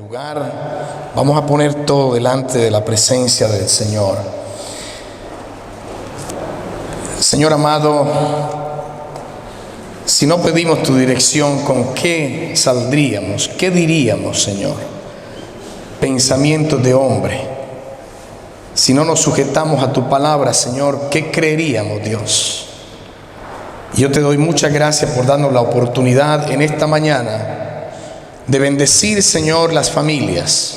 lugar. Vamos a poner todo delante de la presencia del Señor. Señor amado, si no pedimos tu dirección, ¿con qué saldríamos? ¿Qué diríamos, Señor? Pensamientos de hombre. Si no nos sujetamos a tu palabra, Señor, ¿qué creeríamos, Dios? Yo te doy muchas gracias por darnos la oportunidad en esta mañana de bendecir, Señor, las familias.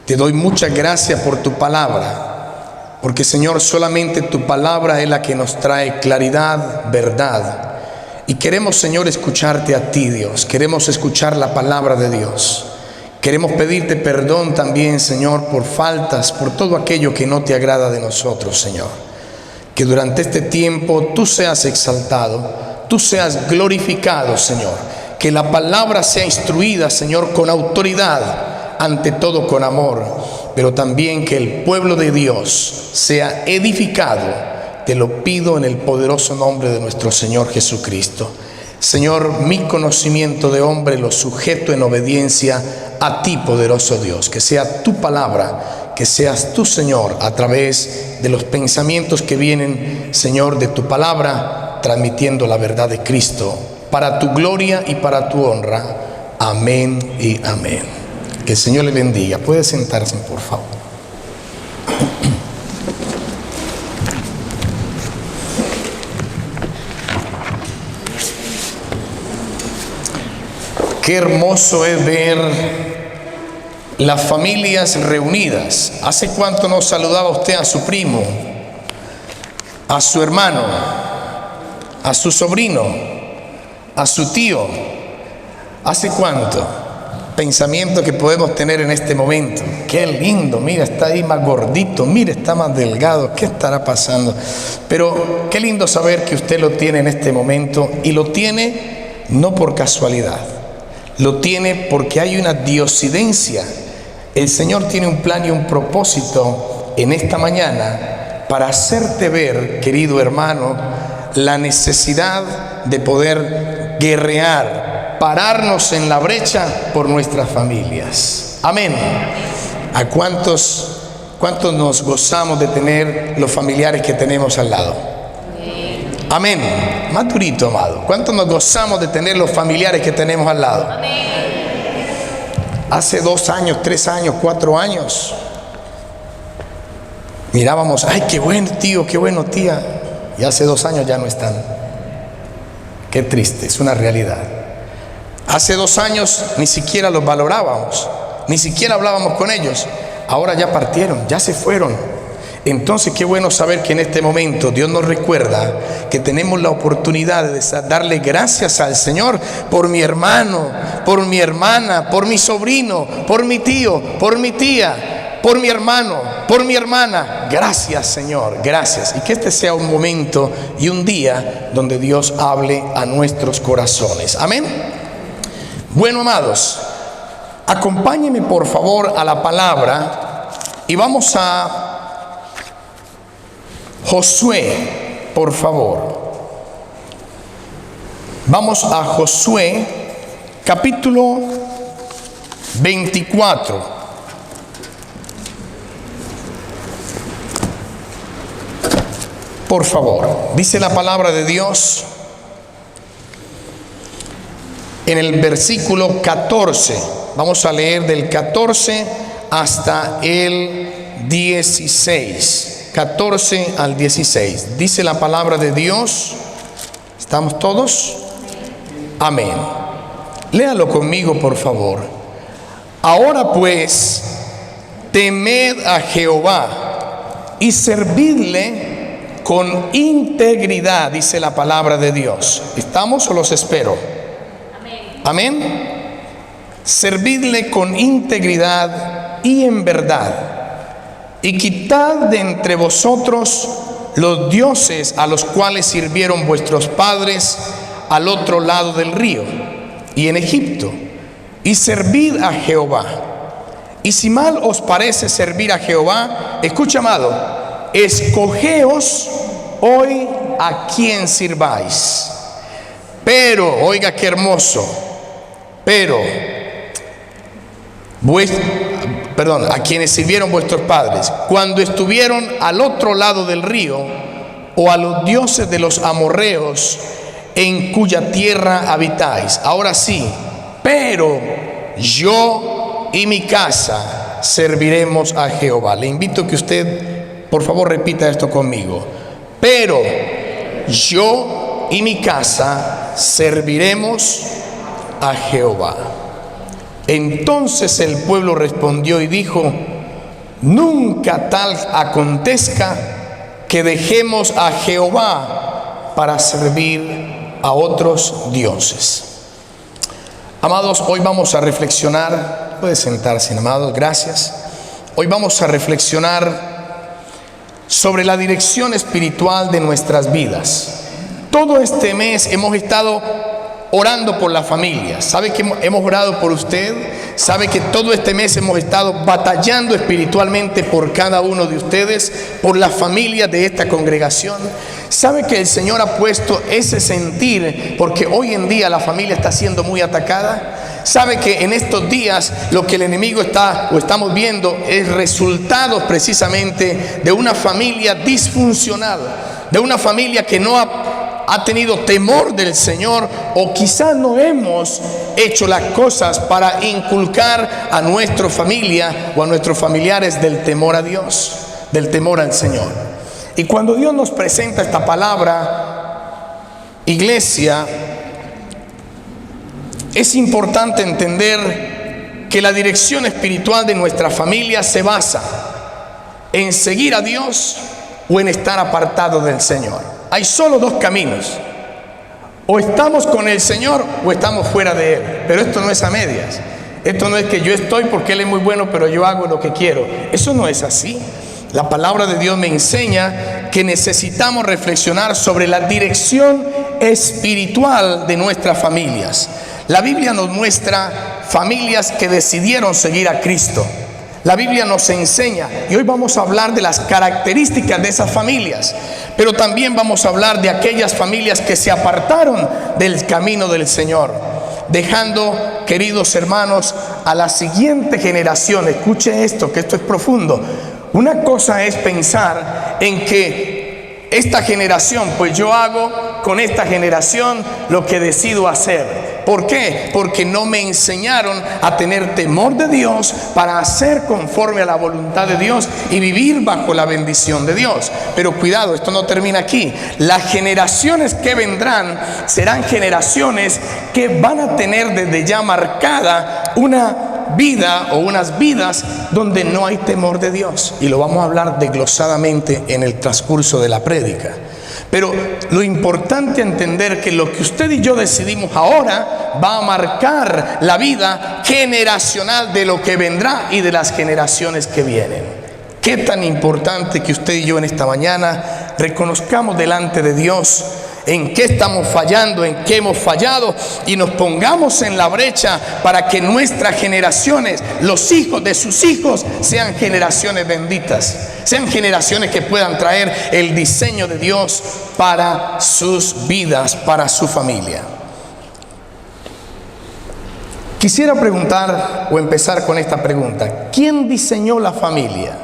Te doy muchas gracias por tu palabra, porque, Señor, solamente tu palabra es la que nos trae claridad, verdad. Y queremos, Señor, escucharte a ti, Dios. Queremos escuchar la palabra de Dios. Queremos pedirte perdón también, Señor, por faltas, por todo aquello que no te agrada de nosotros, Señor. Que durante este tiempo tú seas exaltado, tú seas glorificado, Señor. Que la palabra sea instruida, Señor, con autoridad, ante todo con amor, pero también que el pueblo de Dios sea edificado. Te lo pido en el poderoso nombre de nuestro Señor Jesucristo. Señor, mi conocimiento de hombre lo sujeto en obediencia a ti, poderoso Dios. Que sea tu palabra, que seas tú, Señor, a través de los pensamientos que vienen, Señor, de tu palabra, transmitiendo la verdad de Cristo, para tu gloria y para tu honra. Amén y amén. Que el Señor le bendiga. Puede sentarse, por favor. Qué hermoso es ver las familias reunidas. ¿Hace cuánto no saludaba usted a su primo, a su hermano, a su sobrino, a su tío? ¿Hace cuánto? Pensamiento que podemos tener en este momento. Qué lindo, mira, está ahí más gordito, mira, está más delgado, ¿qué estará pasando? Pero qué lindo saber que usted lo tiene en este momento, y lo tiene no por casualidad, lo tiene porque hay una diosidencia. El Señor tiene un plan y un propósito en esta mañana para hacerte ver, querido hermano, la necesidad de poder guerrear, pararnos en la brecha por nuestras familias. Amén. ¿A cuántos nos gozamos de tener los familiares que tenemos al lado? Amén. Más durito, amado. ¿Cuántos nos gozamos de tener los familiares que tenemos al lado? Amén. Hace 2 años, 3 años, 4 años, mirábamos, ay, qué bueno tío, qué bueno tía. Y hace 2 años ya no están. Qué triste, es una realidad. Hace 2 años ni siquiera los valorábamos, ni siquiera hablábamos con ellos. Ahora ya partieron, ya se fueron. Entonces qué bueno saber que en este momento Dios nos recuerda que tenemos la oportunidad de darle gracias al Señor por mi hermano, por mi hermana, por mi sobrino, por mi tío, por mi tía, por mi hermano, por mi hermana. Gracias, Señor, gracias. Y que este sea un momento y un día donde Dios hable a nuestros corazones. Amén. Bueno, amados, acompáñenme por favor a la palabra y vamos a Josué, por favor. Vamos a Josué, capítulo 24. Por favor, dice la palabra de Dios en el versículo 14. Vamos a leer del 14 hasta el 16. 14 al 16. Dice la palabra de Dios. ¿Estamos todos? Amén. Léalo conmigo, por favor. Ahora pues, temed a Jehová y servidle con integridad, dice la palabra de Dios. ¿Estamos o los espero? Amén. Amén. Servidle con integridad y en verdad. Y quitad de entre vosotros los dioses a los cuales sirvieron vuestros padres al otro lado del río y en Egipto, y servid a Jehová. Y si mal os parece servir a Jehová, escucha, amado, escogeos hoy a quién sirváis. Pero, oiga qué hermoso, pero a quienes sirvieron vuestros padres, cuando estuvieron al otro lado del río, o a los dioses de los amorreos, en cuya tierra habitáis. Ahora sí, pero yo y mi casa serviremos a Jehová. Le invito a que usted, por favor, repita esto conmigo. Pero yo y mi casa serviremos a Jehová. Entonces el pueblo respondió y dijo: nunca tal acontezca que dejemos a Jehová para servir a otros dioses. Amados, hoy vamos a reflexionar. Puede sentarse, amados, gracias. Hoy vamos a reflexionar sobre la dirección espiritual de nuestras vidas. Todo este mes hemos estado orando por la familia. ¿Sabe que hemos orado por usted? ¿Sabe que todo este mes hemos estado batallando espiritualmente por cada uno de ustedes, por la familia de esta congregación? ¿Sabe que el Señor ha puesto ese sentir porque hoy en día la familia está siendo muy atacada? ¿Sabe que en estos días lo que el enemigo estamos viendo es resultados precisamente de una familia disfuncional, de una familia que no ha tenido temor del Señor, o quizás no hemos hecho las cosas para inculcar a nuestra familia o a nuestros familiares del temor a Dios, del temor al Señor? Y cuando Dios nos presenta esta palabra, iglesia, es importante entender que la dirección espiritual de nuestra familia se basa en seguir a Dios o en estar apartado del Señor. Hay solo dos caminos: o estamos con el Señor o estamos fuera de Él. Pero esto no es a medias. Esto no es que yo estoy porque Él es muy bueno, pero yo hago lo que quiero. Eso no es así. La palabra de Dios me enseña que necesitamos reflexionar sobre la dirección espiritual de nuestras familias. La Biblia nos muestra familias que decidieron seguir a Cristo. La Biblia nos enseña, y hoy vamos a hablar de las características de esas familias, pero también vamos a hablar de aquellas familias que se apartaron del camino del Señor, dejando, queridos hermanos, a la siguiente generación. Escuche esto, que esto es profundo. Una cosa es pensar en que esta generación, pues yo hago con esta generación lo que decido hacer. ¿Por qué? Porque no me enseñaron a tener temor de Dios para hacer conforme a la voluntad de Dios y vivir bajo la bendición de Dios. Pero cuidado, esto no termina aquí. Las generaciones que vendrán serán generaciones que van a tener desde ya marcada una vida o unas vidas donde no hay temor de Dios. Y lo vamos a hablar desglosadamente en el transcurso de la prédica. Pero lo importante es entender que lo que usted y yo decidimos ahora va a marcar la vida generacional de lo que vendrá y de las generaciones que vienen. Qué tan importante que usted y yo en esta mañana reconozcamos delante de Dios en qué estamos fallando, en qué hemos fallado, y nos pongamos en la brecha para que nuestras generaciones, los hijos de sus hijos, sean generaciones benditas, sean generaciones que puedan traer el diseño de Dios para sus vidas, para su familia. Quisiera preguntar o empezar con esta pregunta: ¿quién diseñó la familia?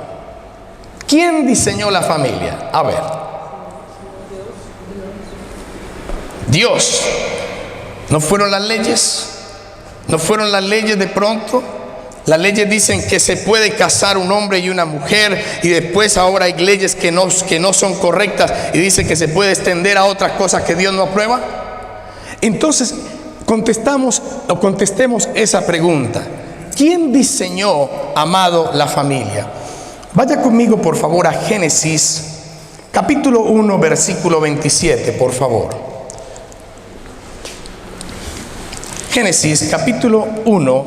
¿Quién diseñó la familia? A ver. Dios. ¿No fueron las leyes? ¿No fueron las leyes de pronto? Las leyes dicen que se puede casar un hombre y una mujer, y después ahora hay leyes que no son correctas y dice que se puede extender a otras cosas que Dios no aprueba. Entonces contestemos esa pregunta: ¿quién diseñó, amado, la familia? Vaya conmigo por favor a Génesis capítulo 1 versículo 27, por favor. Génesis capítulo 1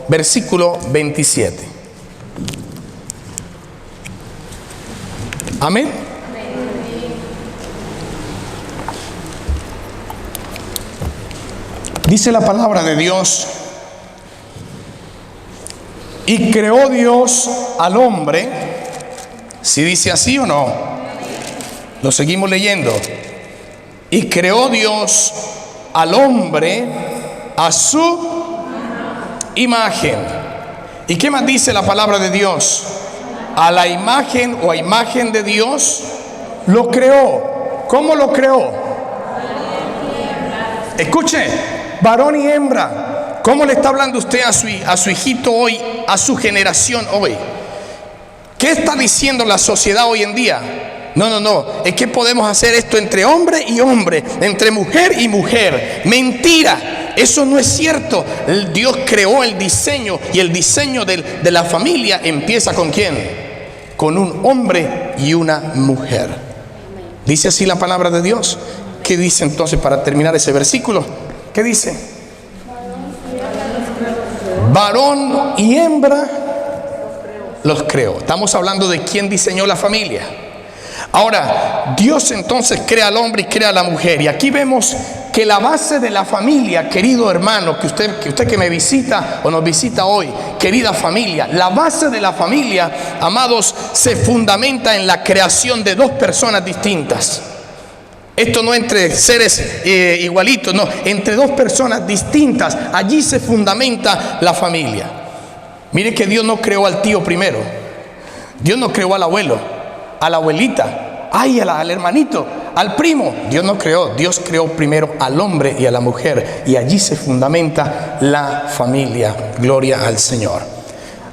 versículo 27. Amén. Dice la palabra de Dios: y creó Dios al hombre. ¿Sí dice así o no? Lo seguimos leyendo. Y creó Dios al hombre a su imagen. ¿Y qué más dice la palabra de Dios? A la imagen o a imagen de Dios lo creó. ¿Cómo lo creó? Escuche, varón y hembra. ¿Cómo le está hablando usted a su hijito hoy, a su generación hoy? ¿Qué está diciendo la sociedad hoy en día? No, es que podemos hacer esto entre hombre y hombre, entre mujer y mujer. Mentira, eso no es cierto. Dios creó el diseño, y el diseño de la familia empieza ¿con quién? Con un hombre y una mujer. ¿Dice así la palabra de Dios? ¿Qué dice entonces para terminar ese versículo? ¿Qué dice? Varón y hembra los creó. Estamos hablando de quién diseñó la familia. Ahora, Dios entonces crea al hombre y crea a la mujer. Y aquí vemos que la base de la familia, querido hermano, que usted que me visita o nos visita hoy, querida familia, la base de la familia, amados, se fundamenta en la creación de dos personas distintas. Esto no entre seres igualitos, no, entre dos personas distintas. Allí se fundamenta la familia. Mire que Dios no creó al tío primero. Dios no creó al abuelo, a la abuelita, al hermanito, al primo. Dios no creó. Dios creó primero al hombre y a la mujer. Y allí se fundamenta la familia. Gloria al Señor.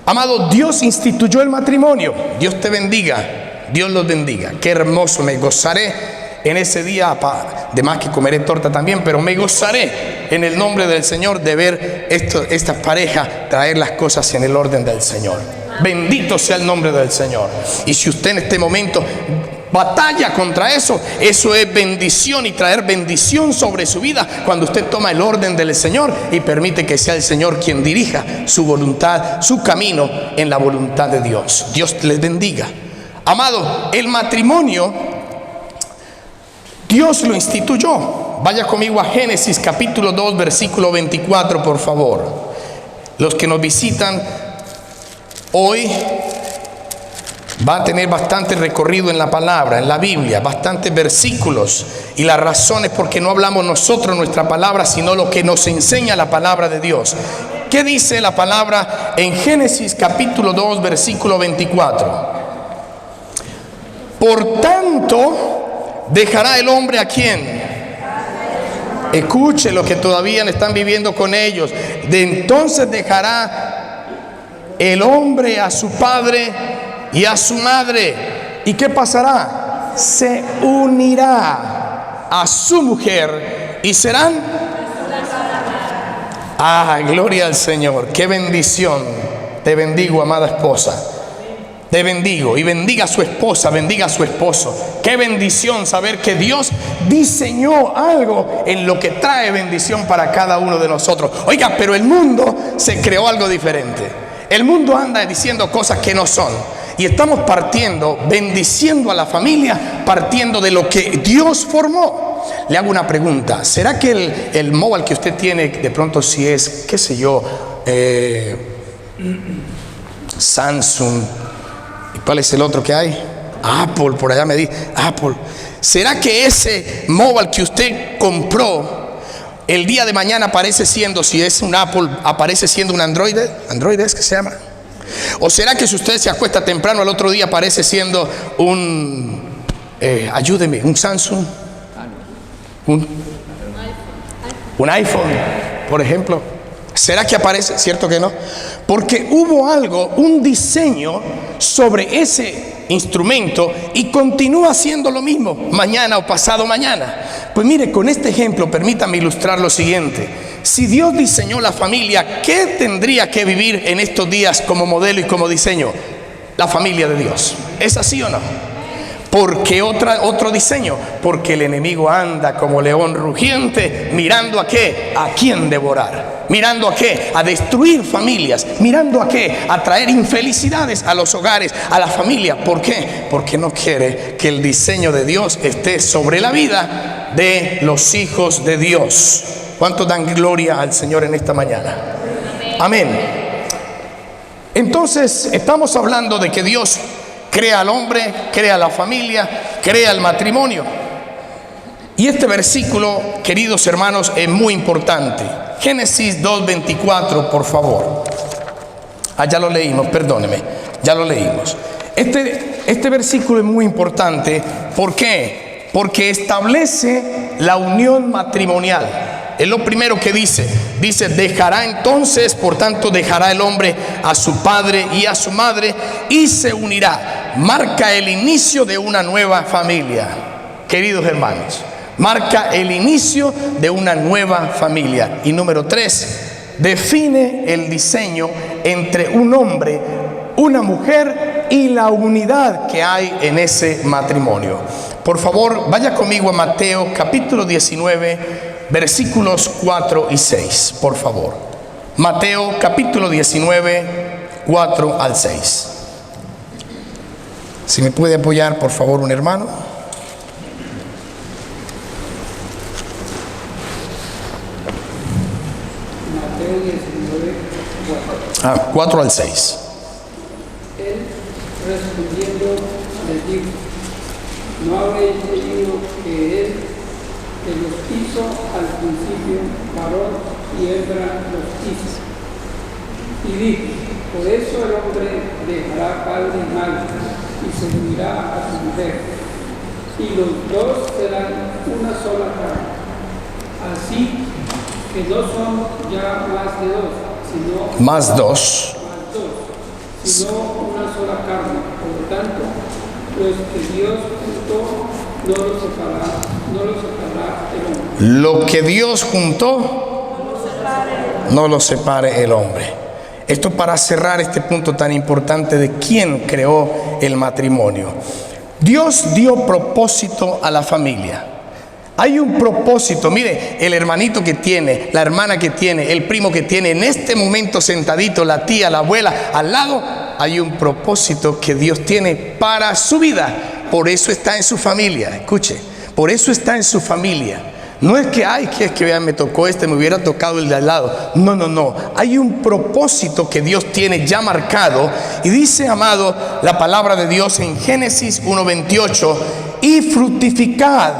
Amado, Dios instituyó el matrimonio. Dios te bendiga. Dios los bendiga. Qué hermoso, me gozaré en ese día, de más que comeré torta también, pero me gozaré en el nombre del Señor de ver estas parejas traer las cosas en el orden del Señor. Bendito sea el nombre del Señor. Y si usted en este momento batalla contra eso, eso es bendición y traer bendición sobre su vida cuando usted toma el orden del Señor y permite que sea el Señor quien dirija su voluntad, su camino en la voluntad de Dios. Dios les bendiga. Amado, el matrimonio Dios lo instituyó. Vaya conmigo a Génesis capítulo 2 versículo 24, por favor. Los que nos visitan hoy van a tener bastante recorrido en la palabra, en la Biblia, bastantes versículos. Y la razón es porque no hablamos nosotros nuestra palabra, sino lo que nos enseña la palabra de Dios. ¿Qué dice la palabra en Génesis capítulo 2 versículo 24? Por tanto, dejará el hombre ¿a quién? Escuche lo que todavía están viviendo con ellos. De entonces dejará el hombre a su padre y a su madre. ¿Y qué pasará? Se unirá a su mujer y serán. Gloria al Señor. Qué bendición. Te bendigo, amada esposa. Te bendigo y bendiga a su esposa, bendiga a su esposo. Qué bendición saber que Dios diseñó algo en lo que trae bendición para cada uno de nosotros. Oiga, pero el mundo se creó algo diferente. El mundo anda diciendo cosas que no son. Y estamos partiendo, bendiciendo a la familia, partiendo de lo que Dios formó. Le hago una pregunta. ¿Será que el móvil que usted tiene, de pronto si es, qué sé yo, Samsung? ¿Cuál es el otro que hay? Apple, por allá me dice, Apple. ¿Será que ese móvil que usted compró el día de mañana aparece siendo, si es un Apple, aparece siendo un Android? ¿Android es que se llama? ¿O será que si usted se acuesta temprano al otro día aparece siendo un, ayúdeme, un Samsung? Un iPhone, por ejemplo. ¿Será que aparece? ¿Cierto que no? Porque hubo algo, un diseño sobre ese instrumento y continúa siendo lo mismo mañana o pasado mañana. Pues mire, con este ejemplo permítame ilustrar lo siguiente. Si Dios diseñó la familia, ¿qué tendría que vivir en estos días como modelo y como diseño? La familia de Dios. ¿Es así o no? ¿Por qué otro diseño? Porque el enemigo anda como león rugiente, mirando a qué, a quién devorar, mirando a qué, a destruir familias, mirando a qué, a traer infelicidades a los hogares, a la familia. ¿Por qué? Porque no quiere que el diseño de Dios esté sobre la vida de los hijos de Dios. ¿Cuántos dan gloria al Señor en esta mañana? Amén. Entonces estamos hablando de que Dios crea al hombre, crea la familia, crea el matrimonio. Y este versículo, queridos hermanos, es muy importante. Génesis 2:24, por favor. Ya lo leímos, perdóneme, ya lo leímos. Este versículo es muy importante. ¿Por qué? Porque establece la unión matrimonial. Es lo primero que dice. Dice, dejará entonces, por tanto, dejará el hombre a su padre y a su madre y se unirá. Marca el inicio de una nueva familia, queridos hermanos. Marca el inicio de una nueva familia. Y número 3, define el diseño entre un hombre, una mujer y la unidad que hay en ese matrimonio. Por favor, vaya conmigo a Mateo capítulo 19, versículos 4 y 6, por favor. Mateo capítulo 19, 4 al 6. Si me puede apoyar, por favor, un hermano. Mateo 19, 4. 4 al 6. Él respondiendo les dijo: ¿no habréis leído que él que los hizo al principio, varón y hembra los hizo? Y dijo: por eso el hombre dejará padre y madre y se unirá a su mujer, y los dos serán una sola carne. Así que no son ya más de dos, sino Más dos. sino una sola carne. Por lo tanto, los que Dios juntó no los separará el hombre. Lo que Dios juntó, no lo separe el hombre. Esto para cerrar este punto tan importante de quién creó el matrimonio. Dios dio propósito a la familia. Hay un propósito. Mire, el hermanito que tiene, la hermana que tiene, el primo que tiene, en este momento sentadito, la tía, la abuela, al lado, hay un propósito que Dios tiene para su vida. Por eso está en su familia. Escuche, por eso está en su familia. No es que, vean, me tocó me hubiera tocado el de al lado. No. Hay un propósito que Dios tiene ya marcado. Y dice, amado, la palabra de Dios en Génesis 1:28, y fructificad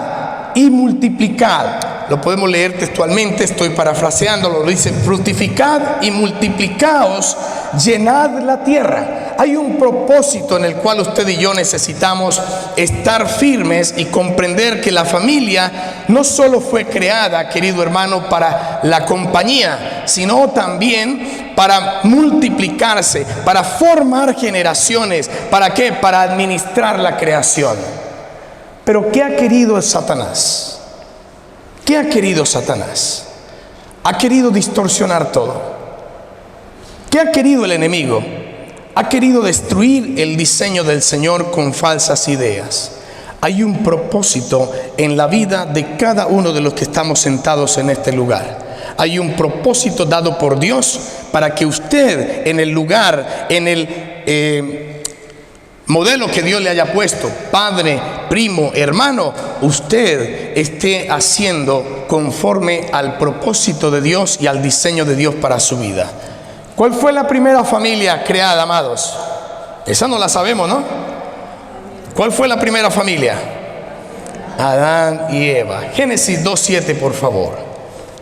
y multiplicad. Lo podemos leer textualmente, estoy parafraseándolo. Dice, fructificad y multiplicaos, llenad la tierra. Hay un propósito en el cual usted y yo necesitamos estar firmes y comprender que la familia no solo fue creada, querido hermano, para la compañía, sino también para multiplicarse, para formar generaciones. ¿Para qué? Para administrar la creación. Pero ¿qué ha querido Satanás? ¿Qué ha querido Satanás? Ha querido distorsionar todo. ¿Qué ha querido el enemigo? Ha querido destruir el diseño del Señor con falsas ideas. Hay un propósito en la vida de cada uno de los que estamos sentados en este lugar. Hay un propósito dado por Dios para que usted en el lugar, en el modelo que Dios le haya puesto, padre, primo, hermano, usted esté haciendo conforme al propósito de Dios y al diseño de Dios para su vida. ¿Cuál fue la primera familia creada, amados? Esa no la sabemos, ¿no? ¿Cuál fue la primera familia? Adán y Eva. Génesis 2:7, por favor.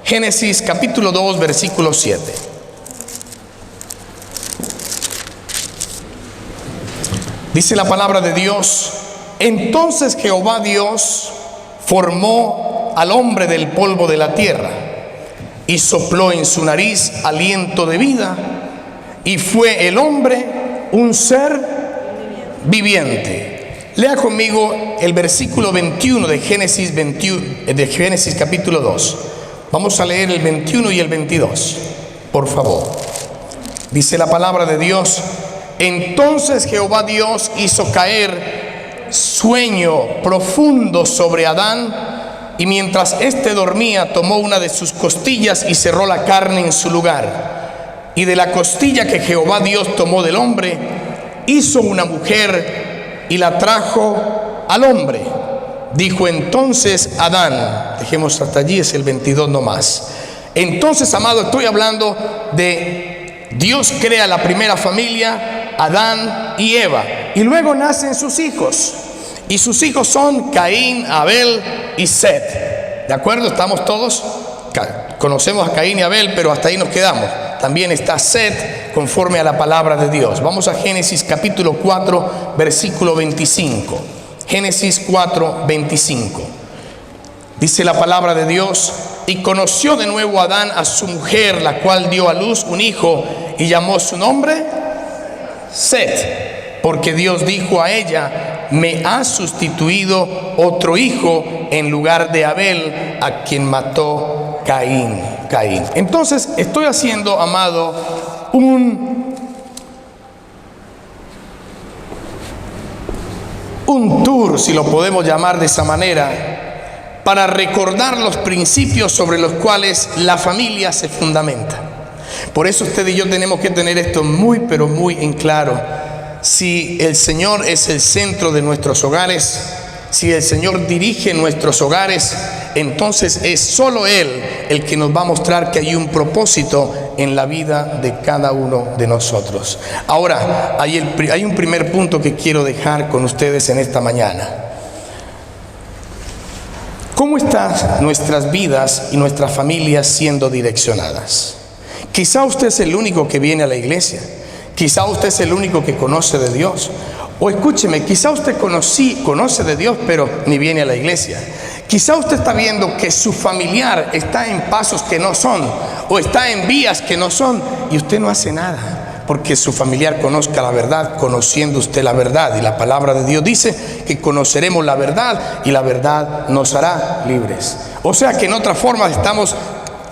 Génesis capítulo 2, versículo 7. Dice la palabra de Dios: entonces Jehová Dios formó al hombre del polvo de la tierra y sopló en su nariz aliento de vida, y fue el hombre un ser viviente. Lea conmigo el versículo 21 de Génesis capítulo 2. Vamos a leer el 21 y el 22, por favor. Dice la palabra de Dios: entonces Jehová Dios hizo caer sueño profundo sobre Adán, y mientras éste dormía, tomó una de sus costillas y cerró la carne en su lugar. Y de la costilla que Jehová Dios tomó del hombre, hizo una mujer y la trajo al hombre. Dijo entonces Adán, dejemos hasta allí, es el 22 nomás. Entonces, amado, estoy hablando de Dios crea la primera familia, Adán y Eva, y luego nacen sus hijos. Y sus hijos son Caín, Abel y Set. ¿De acuerdo? ¿Estamos todos? Conocemos a Caín y Abel, pero hasta ahí nos quedamos. también está Set, conforme a la palabra de Dios. Vamos a Génesis capítulo 4, versículo 25. Génesis 4, 25. Dice la palabra de Dios: y conoció de nuevo Adán a su mujer, la cual dio a luz un hijo y llamó su nombre Set, porque Dios dijo a ella: me ha sustituido otro hijo en lugar de Abel, a quien mató Caín. Entonces estoy haciendo, amado, un tour, si lo podemos llamar de esa manera, para recordar los principios sobre los cuales la familia se fundamenta. Por eso usted y yo tenemos que tener esto muy, pero muy en claro. Si el Señor es el centro de nuestros hogares, si el Señor dirige nuestros hogares, entonces es solo Él el que nos va a mostrar que hay un propósito en la vida de cada uno de nosotros. Ahora, hay un primer punto que quiero dejar con ustedes en esta mañana. ¿Cómo están nuestras vidas y nuestras familias siendo direccionadas? Quizá usted es el único que viene a la iglesia. Quizá usted es el único que conoce de Dios. O escúcheme, quizá usted conoce de Dios, pero ni viene a la iglesia. Quizá usted está viendo que su familiar está en pasos que no son, o está en vías que no son, y usted no hace nada, porque su familiar conozca la verdad, conociendo usted la verdad. Y la palabra de Dios dice que conoceremos la verdad, y la verdad nos hará libres. O sea que en otra forma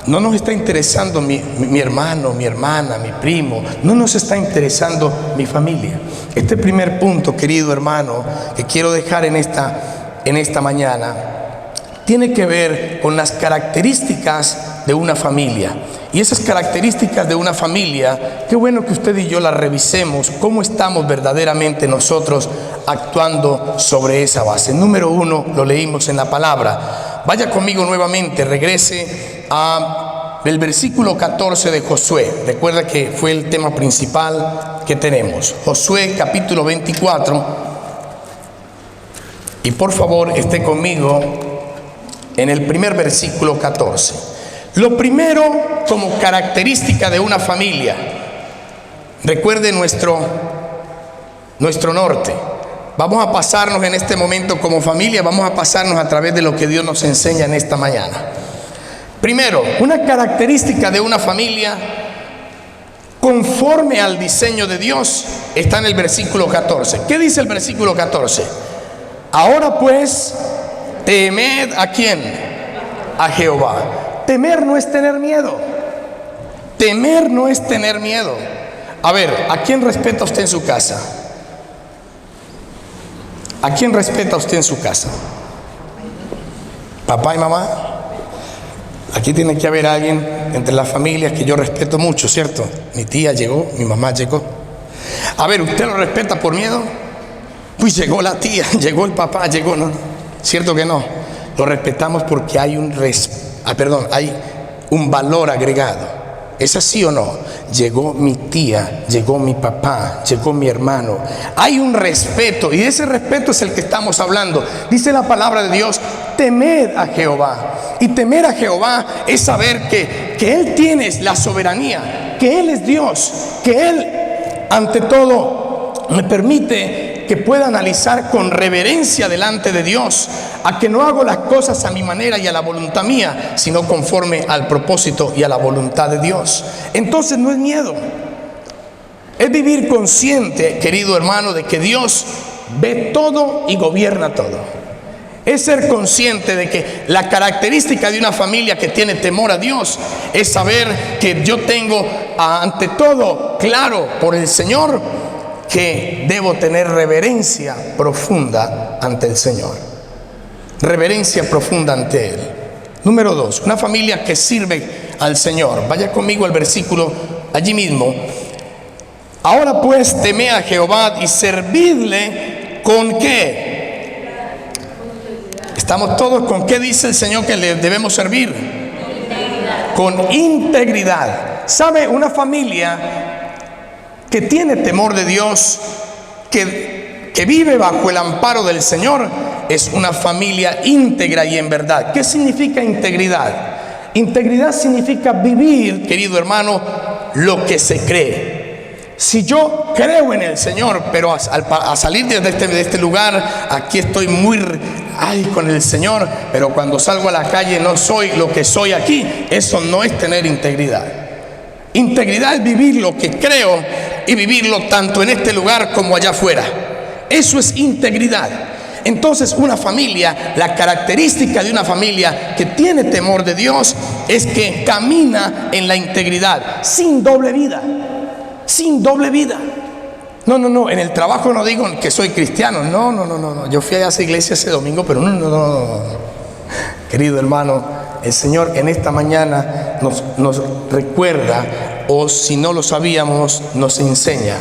no nos está interesando mi hermano, mi hermana, mi primo. No nos está interesando mi familia. Este primer punto, querido hermano, que quiero dejar en esta mañana, tiene que ver con las características de una familia. Y esas características de una familia, qué bueno que usted y yo las revisemos, cómo estamos verdaderamente nosotros actuando sobre esa base. Número 1, lo leímos en la palabra. Vaya conmigo nuevamente, regrese al versículo 14 de Josué. Recuerda que fue el tema principal que tenemos. Josué capítulo 24. Y por favor, esté conmigo en el primer versículo 14. Lo primero, como característica de una familia, recuerde nuestro norte. Vamos a pasarnos en este momento como familia, vamos a pasarnos a través de lo que Dios nos enseña en esta mañana. Primero, una característica de una familia conforme al diseño de Dios está en el versículo 14. ¿Qué dice el versículo 14? Ahora pues, temed ¿a quién? A Jehová. Temer no es tener miedo. Temer no es tener miedo. A ver, ¿a quién respeta usted en su casa? ¿A quién respeta usted en su casa? ¿Papá y mamá? Aquí tiene que haber alguien entre las familias que yo respeto mucho, ¿cierto? Mi tía llegó, mi mamá llegó. A ver, ¿usted lo respeta por miedo? Pues llegó la tía, llegó el papá, llegó, ¿no? ¿Cierto que no? Lo respetamos porque hay hay un valor agregado. ¿Es así o no? Llegó mi tía, llegó mi papá, llegó mi hermano. Hay un respeto, y ese respeto es el que estamos hablando. Dice la palabra de Dios: temed a Jehová. Y temer a Jehová es saber que Él tiene la soberanía, que Él es Dios, que Él, ante todo, me permite que pueda analizar con reverencia delante de Dios, a que no hago las cosas a mi manera y a la voluntad mía, sino conforme al propósito y a la voluntad de Dios. Entonces no es miedo, es vivir consciente, querido hermano, de que Dios ve todo y gobierna todo. Es ser consciente de que la característica de una familia que tiene temor a Dios es saber que yo tengo ante todo claro por el Señor que debo tener reverencia profunda ante el Señor. Reverencia profunda ante Él. Número 2, una familia que sirve al Señor. Vaya conmigo al versículo allí mismo. Ahora pues, temed a Jehová y servidle ¿con qué? Estamos todos con qué dice el Señor que le debemos servir. Con integridad. ¿Sabe? Una familia que tiene temor de Dios, que vive bajo el amparo del Señor, es una familia íntegra y en verdad. ¿Qué significa integridad? Integridad significa vivir, querido hermano, lo que se cree. Si yo creo en el Señor, pero a salir de este lugar, aquí estoy muy con el Señor, pero cuando salgo a la calle no soy lo que soy aquí, eso no es tener integridad. Integridad es vivir lo que creo y vivirlo tanto en este lugar como allá afuera. Eso es integridad. Entonces, una familia, la característica de una familia que tiene temor de Dios es que camina en la integridad, sin doble vida, sin doble vida. No, en el trabajo no digo que soy cristiano, no. Yo fui a esa iglesia ese domingo, pero no. Querido hermano, el Señor en esta mañana nos recuerda, o si no lo sabíamos, nos enseña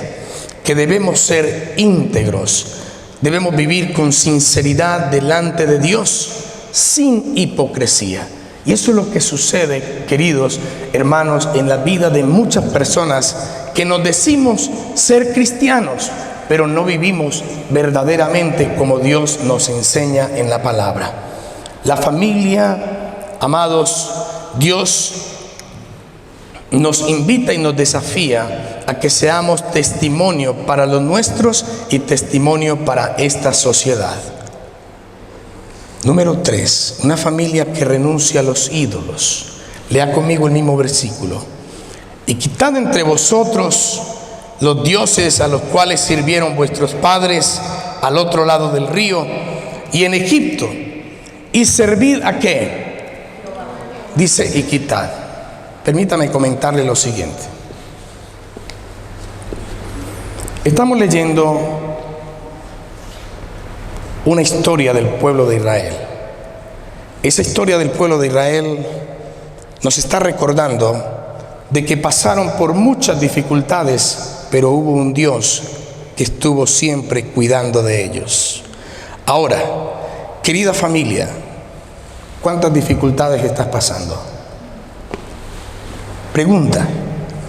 que debemos ser íntegros. Debemos vivir con sinceridad delante de Dios, sin hipocresía. Y eso es lo que sucede, queridos hermanos, en la vida de muchas personas que nos decimos ser cristianos, pero no vivimos verdaderamente como Dios nos enseña en la palabra. La familia, amados, Dios nos invita y nos desafía a que seamos testimonio para los nuestros y testimonio para esta sociedad. Número 3, una familia que renuncia a los ídolos. Lea conmigo el mismo versículo. Y quitad entre vosotros los dioses a los cuales sirvieron vuestros padres al otro lado del río y en Egipto, y servid a ¿qué? Dice, y quitad. Permítame comentarle lo siguiente. Estamos leyendo una historia del pueblo de Israel. Esa historia del pueblo de Israel nos está recordando de que pasaron por muchas dificultades, pero hubo un Dios que estuvo siempre cuidando de ellos. Ahora, querida familia, ¿cuántas dificultades estás pasando? Pregunta,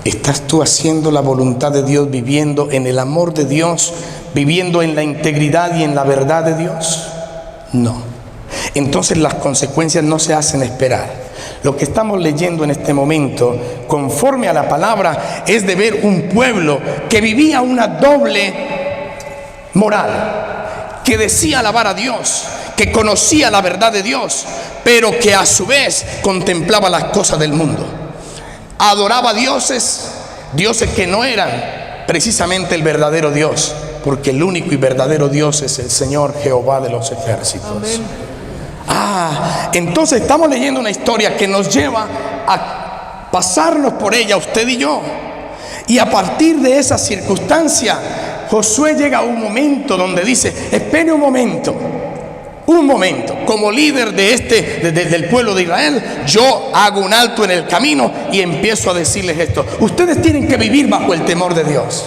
¿estás tú haciendo la voluntad de Dios, viviendo en el amor de Dios, viviendo en la integridad y en la verdad de Dios? No. Entonces las consecuencias no se hacen esperar. Lo que estamos leyendo en este momento, conforme a la palabra, es de ver un pueblo que vivía una doble moral, que decía alabar a Dios, que conocía la verdad de Dios, pero que a su vez contemplaba las cosas del mundo. Adoraba dioses que no eran precisamente el verdadero Dios, porque el único y verdadero Dios es el Señor Jehová de los ejércitos. Amén. Entonces estamos leyendo una historia que nos lleva a pasarnos por ella, usted y yo. Y a partir de esa circunstancia, Josué llega a un momento donde dice, espere un momento, como líder del pueblo de Israel, yo hago un alto en el camino y empiezo a decirles esto. Ustedes tienen que vivir bajo el temor de Dios.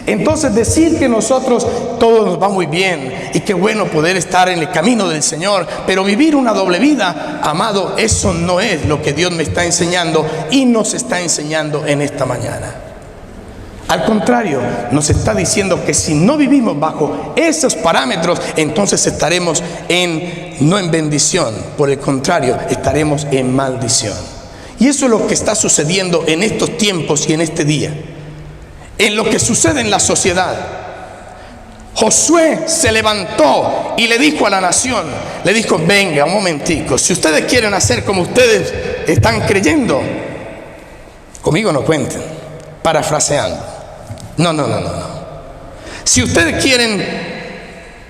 Entonces decir que nosotros todo nos va muy bien y qué bueno poder estar en el camino del Señor, pero vivir una doble vida, amado, eso no es lo que Dios me está enseñando y nos está enseñando en esta mañana. Al contrario, nos está diciendo que si no vivimos bajo esos parámetros, entonces estaremos no en bendición, por el contrario, estaremos en maldición. Y eso es lo que está sucediendo en estos tiempos y en este día, en lo que sucede en la sociedad. Josué se levantó y le dijo a la nación, le dijo, venga un momentico, si ustedes quieren hacer como ustedes están creyendo, conmigo no cuenten, parafraseando. No. Si ustedes quieren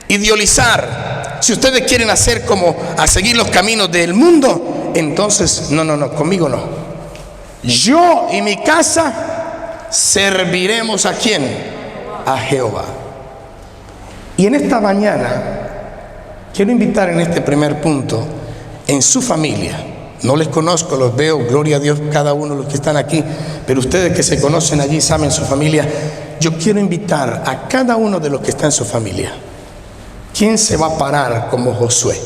idealizar, si ustedes quieren hacer como a seguir los caminos del mundo, entonces no, conmigo no. Yo y mi casa serviremos ¿a quién? A Jehová. Y en esta mañana quiero invitar en este primer punto, en su familia. No les conozco, los veo, gloria a Dios, cada uno de los que están aquí, pero ustedes que se conocen allí, saben su familia. Yo quiero invitar a cada uno de los que está en su familia. ¿Quién se va a parar como Josué?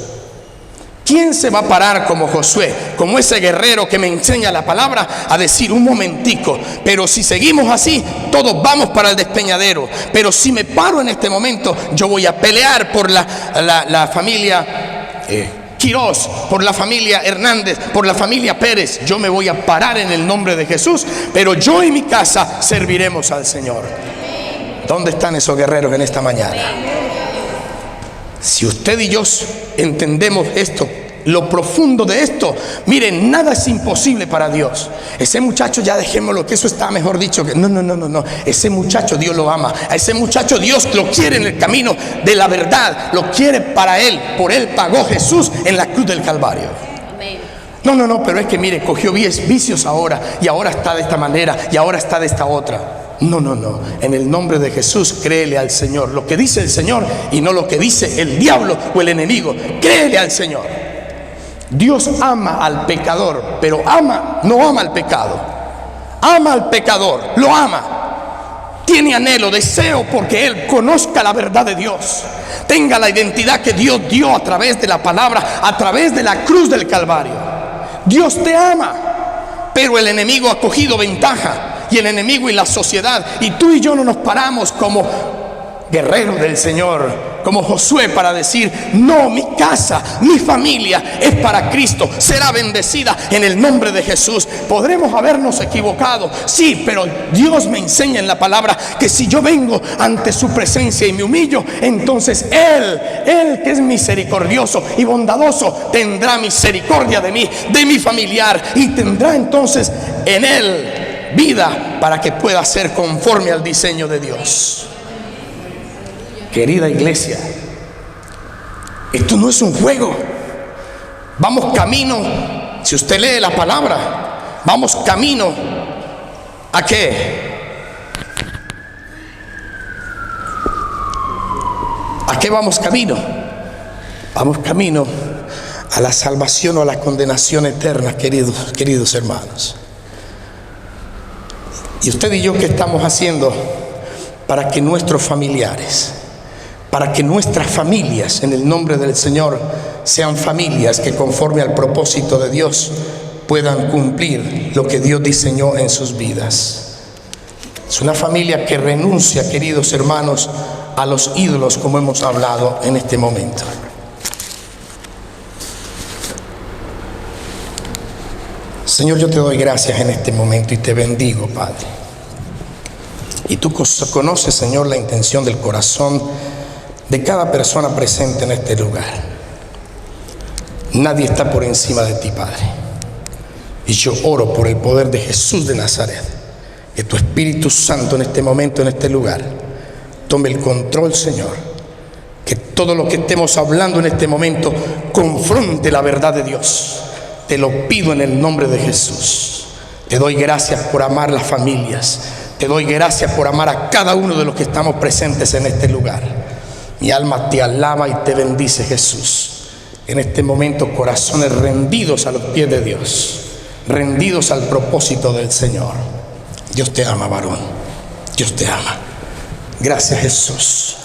¿Quién se va a parar como Josué? Como ese guerrero que me enseña la palabra a decir, un momentico, pero si seguimos así, todos vamos para el despeñadero. Pero si me paro en este momento, yo voy a pelear por la familia. Quirós, por la familia Hernández, por la familia Pérez. Yo me voy a parar en el nombre de Jesús, pero yo y mi casa serviremos al Señor. ¿Dónde están esos guerreros en esta mañana? Si usted y yo entendemos esto, lo profundo de esto, miren, nada es imposible para Dios. Ese muchacho ya dejémoslo, que eso está mejor dicho que no. Ese muchacho Dios lo ama. A ese muchacho Dios lo quiere en el camino de la verdad. Lo quiere para él. Por él pagó Jesús en la cruz del Calvario. No, pero es que mire, cogió vicios ahora, y ahora está de esta manera, y ahora está de esta otra. No. En el nombre de Jesús, créele al Señor. Lo que dice el Señor y no lo que dice el diablo o el enemigo. Créele al Señor. Dios ama al pecador, pero no ama al pecado. Ama al pecador, lo ama. Tiene anhelo, deseo porque él conozca la verdad de Dios. Tenga la identidad que Dios dio a través de la palabra, a través de la cruz del Calvario. Dios te ama, pero el enemigo ha cogido ventaja. Y el enemigo y la sociedad, y tú y yo no nos paramos como guerreros del Señor, como Josué, para decir: no, mi casa, mi familia es para Cristo, será bendecida en el nombre de Jesús. Podremos habernos equivocado, sí, pero Dios me enseña en la palabra que si yo vengo ante su presencia y me humillo, entonces Él que es misericordioso y bondadoso, tendrá misericordia de mí, de mi familiar, y tendrá entonces en Él vida para que pueda ser conforme al diseño de Dios. Querida iglesia, esto no es un juego. Vamos camino, si usted lee la palabra, vamos camino ¿a qué? ¿A qué vamos camino? Vamos camino a la salvación o a la condenación eterna, queridos hermanos. Y usted y yo, ¿qué estamos haciendo para que nuestros familiares, para que nuestras familias, en el nombre del Señor, sean familias que conforme al propósito de Dios puedan cumplir lo que Dios diseñó en sus vidas? Es una familia que renuncia, queridos hermanos, a los ídolos, como hemos hablado en este momento. Señor, yo te doy gracias en este momento y te bendigo, Padre. Y tú conoces, Señor, la intención del corazón de cada persona presente en este lugar. Nadie está por encima de ti, Padre. Y yo oro por el poder de Jesús de Nazaret, que tu Espíritu Santo en este momento, en este lugar, tome el control, Señor. Que todo lo que estemos hablando en este momento confronte la verdad de Dios. Te lo pido en el nombre de Jesús. Te doy gracias por amar las familias. Te doy gracias por amar a cada uno de los que estamos presentes en este lugar. Mi alma te alaba y te bendice, Jesús. En este momento, corazones rendidos a los pies de Dios, rendidos al propósito del Señor. Dios te ama, varón. Dios te ama. Gracias, Jesús.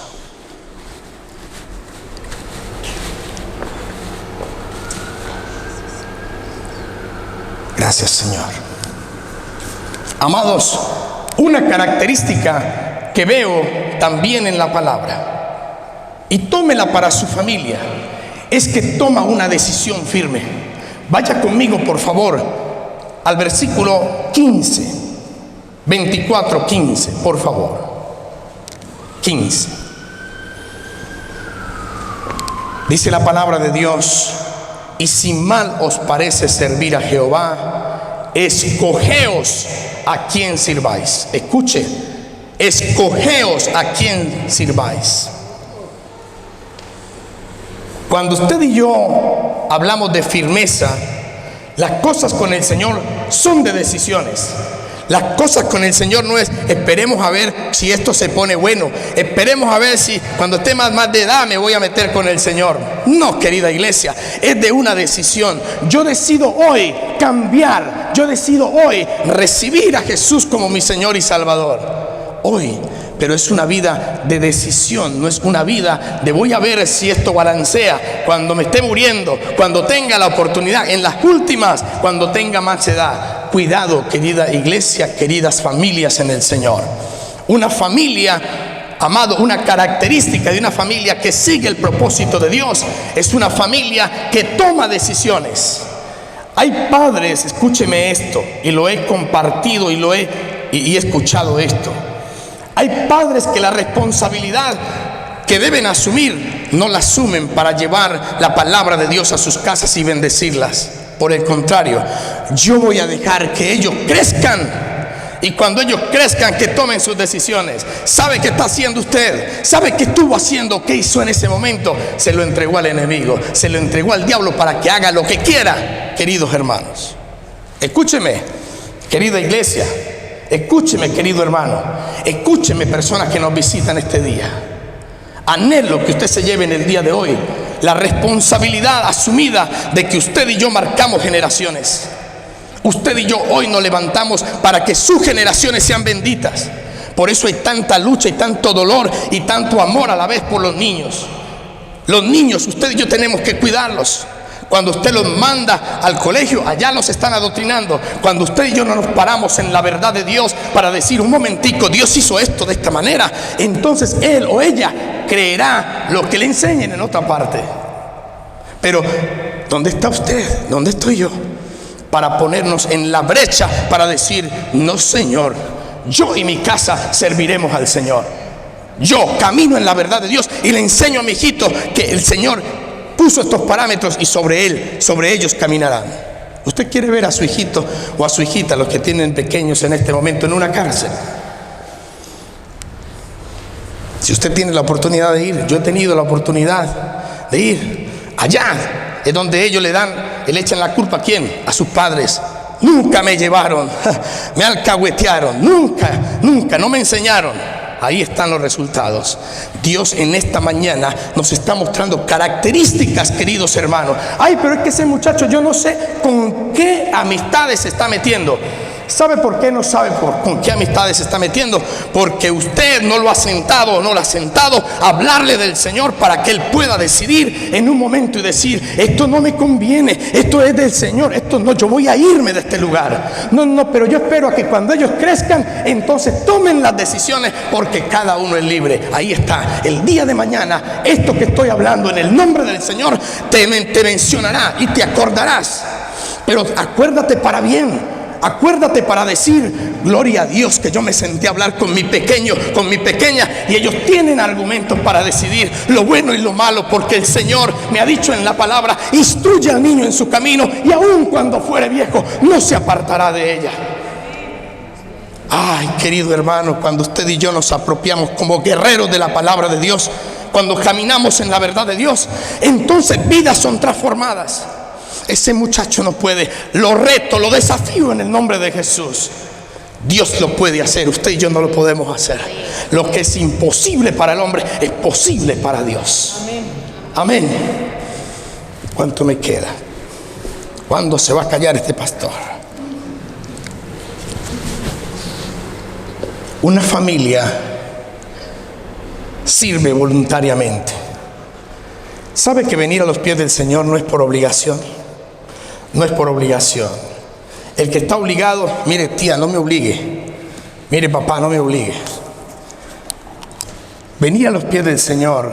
Gracias, Señor. Amados, una característica que veo también en la palabra, y tómela para su familia, es que toma una decisión firme. Vaya conmigo, por favor, al versículo 15, 24, 15, por favor. 15. Dice la palabra de Dios: y si mal os parece servir a Jehová, escogeos a quien sirváis. Escuche, escogeos a quien sirváis. Cuando usted y yo hablamos de firmeza, las cosas con el Señor son de decisiones. Las cosas con el Señor no es esperemos a ver si esto se pone bueno, esperemos a ver si cuando esté más de edad me voy a meter con el Señor. No, querida iglesia, es de una decisión. Yo decido hoy cambiar, yo decido hoy recibir a Jesús como mi Señor y Salvador. Hoy. Pero es una vida de decisión, no es una vida de voy a ver si esto balancea cuando me esté muriendo, cuando tenga la oportunidad, en las últimas, cuando tenga más edad. Cuidado, querida iglesia, queridas familias en el Señor. Una familia Amado, una característica de una familia que sigue el propósito de Dios es una familia que toma decisiones. Hay padres, escúcheme esto, y lo he compartido y he escuchado esto. Hay padres que la responsabilidad que deben asumir no la asumen para llevar la palabra de Dios a sus casas y bendecirlas. Por el contrario, yo voy a dejar que ellos crezcan. Y cuando ellos crezcan, que tomen sus decisiones. ¿Sabe qué está haciendo usted? ¿Sabe qué estuvo haciendo? ¿Qué hizo en ese momento? Se lo entregó al enemigo, se lo entregó al diablo para que haga lo que quiera. Queridos hermanos, escúcheme, querida iglesia, escúcheme, querido hermano, escúcheme, personas que nos visitan este día. Anhelo que usted se lleve en el día de hoy la responsabilidad asumida de que usted y yo marcamos generaciones. Usted y yo hoy nos levantamos para que sus generaciones sean benditas. Por eso hay tanta lucha y tanto dolor y tanto amor a la vez por los niños. Los niños, usted y yo tenemos que cuidarlos. Cuando usted los manda al colegio, allá los están adoctrinando. Cuando usted y yo no nos paramos en la verdad de Dios para decir, un momentico, Dios hizo esto de esta manera, entonces él o ella creerá lo que le enseñen en otra parte. Pero, ¿dónde está usted? ¿Dónde estoy yo? Para ponernos en la brecha para decir, no, Señor, yo y mi casa serviremos al Señor. Yo camino en la verdad de Dios y le enseño a mi hijito que el Señor puso estos parámetros y sobre ellos caminarán. ¿Usted quiere ver a su hijito o a su hijita, los que tienen pequeños en este momento, en una cárcel? Si usted tiene la oportunidad de ir, yo he tenido la oportunidad de ir allá. Es donde ellos le echan la culpa ¿a quién? A sus padres. Nunca me llevaron, me alcahuetearon, nunca, no me enseñaron. Ahí están los resultados. Dios en esta mañana nos está mostrando características, queridos hermanos. Ay, pero es que ese muchacho, yo no sé con qué amistades se está metiendo. ¿Sabe por qué no sabe con qué amistades se está metiendo? Porque usted no lo ha sentado o no lo ha sentado a hablarle del Señor para que Él pueda decidir en un momento y decir, esto no me conviene, esto es del Señor, esto no, yo voy a irme de este lugar. No, pero yo espero a que cuando ellos crezcan, entonces tomen las decisiones, porque cada uno es libre. Ahí está, el día de mañana, esto que estoy hablando en el nombre del Señor, te mencionará y te acordarás. Pero acuérdate para bien. Acuérdate para decir, gloria a Dios que yo me senté a hablar con mi pequeño, con mi pequeña, y ellos tienen argumentos para decidir lo bueno y lo malo, porque el Señor me ha dicho en la palabra, instruye al niño en su camino y aun cuando fuere viejo no se apartará de ella. Ay, querido hermano, cuando usted y yo nos apropiamos como guerreros de la palabra de Dios, cuando caminamos en la verdad de Dios, entonces vidas son transformadas. Ese muchacho no puede, lo reto, lo desafío en el nombre de Jesús. Dios lo puede hacer, usted y yo no lo podemos hacer. Lo que es imposible para el hombre es posible para Dios. Amén. ¿Cuánto me queda? ¿Cuándo se va a callar este pastor? Una familia sirve voluntariamente. ¿Sabe que venir a los pies del Señor no es por obligación? No es por obligación. El que está obligado, mire tía, no me obligue. Mire papá, no me obligue. Venir a los pies del Señor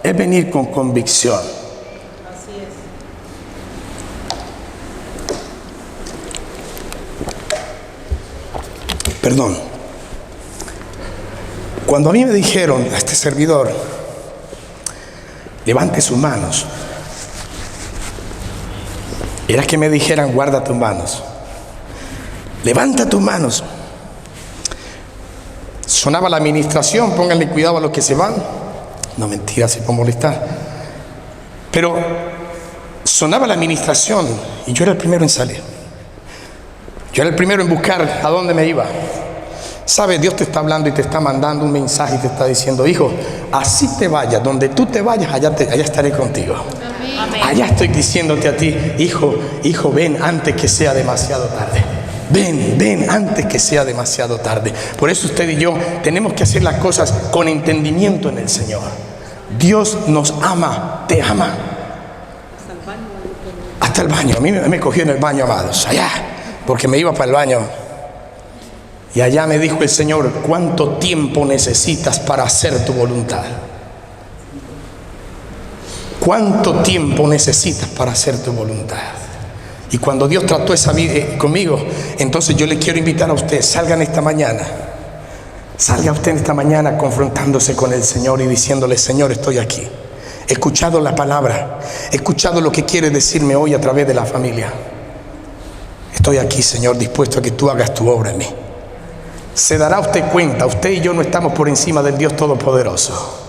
es venir con convicción. Así es. Perdón. Cuando a mí me dijeron, a este servidor, levante sus manos, era que me dijeran, guarda tus manos, levanta tus manos. Sonaba la administración, pónganle cuidado a los que se van. No, mentira, se puede molestar. Pero sonaba la administración y yo era el primero en salir. Yo era el primero en buscar a dónde me iba. ¿Sabe? Dios te está hablando y te está mandando un mensaje y te está diciendo, hijo, así te vayas, donde tú te vayas, allá estaré contigo. Amén. Allá estoy diciéndote a ti, hijo, ven antes que sea demasiado tarde. Ven antes que sea demasiado tarde. Por eso usted y yo tenemos que hacer las cosas con entendimiento en el Señor. Dios nos ama, te ama. Hasta el baño. A mí me cogió en el baño, amados, allá, porque me iba para el baño. Y allá me dijo el Señor: ¿cuánto tiempo necesitas para hacer tu voluntad? ¿Cuánto tiempo necesitas para hacer tu voluntad? Y cuando Dios trató esa vida conmigo, entonces yo le quiero invitar a usted: salgan esta mañana. Salga usted esta mañana confrontándose con el Señor y diciéndole: Señor, estoy aquí. He escuchado la palabra, he escuchado lo que quiere decirme hoy a través de la familia. Estoy aquí, Señor, dispuesto a que tú hagas tu obra en mí. Se dará usted cuenta, usted y yo no estamos por encima del Dios Todopoderoso.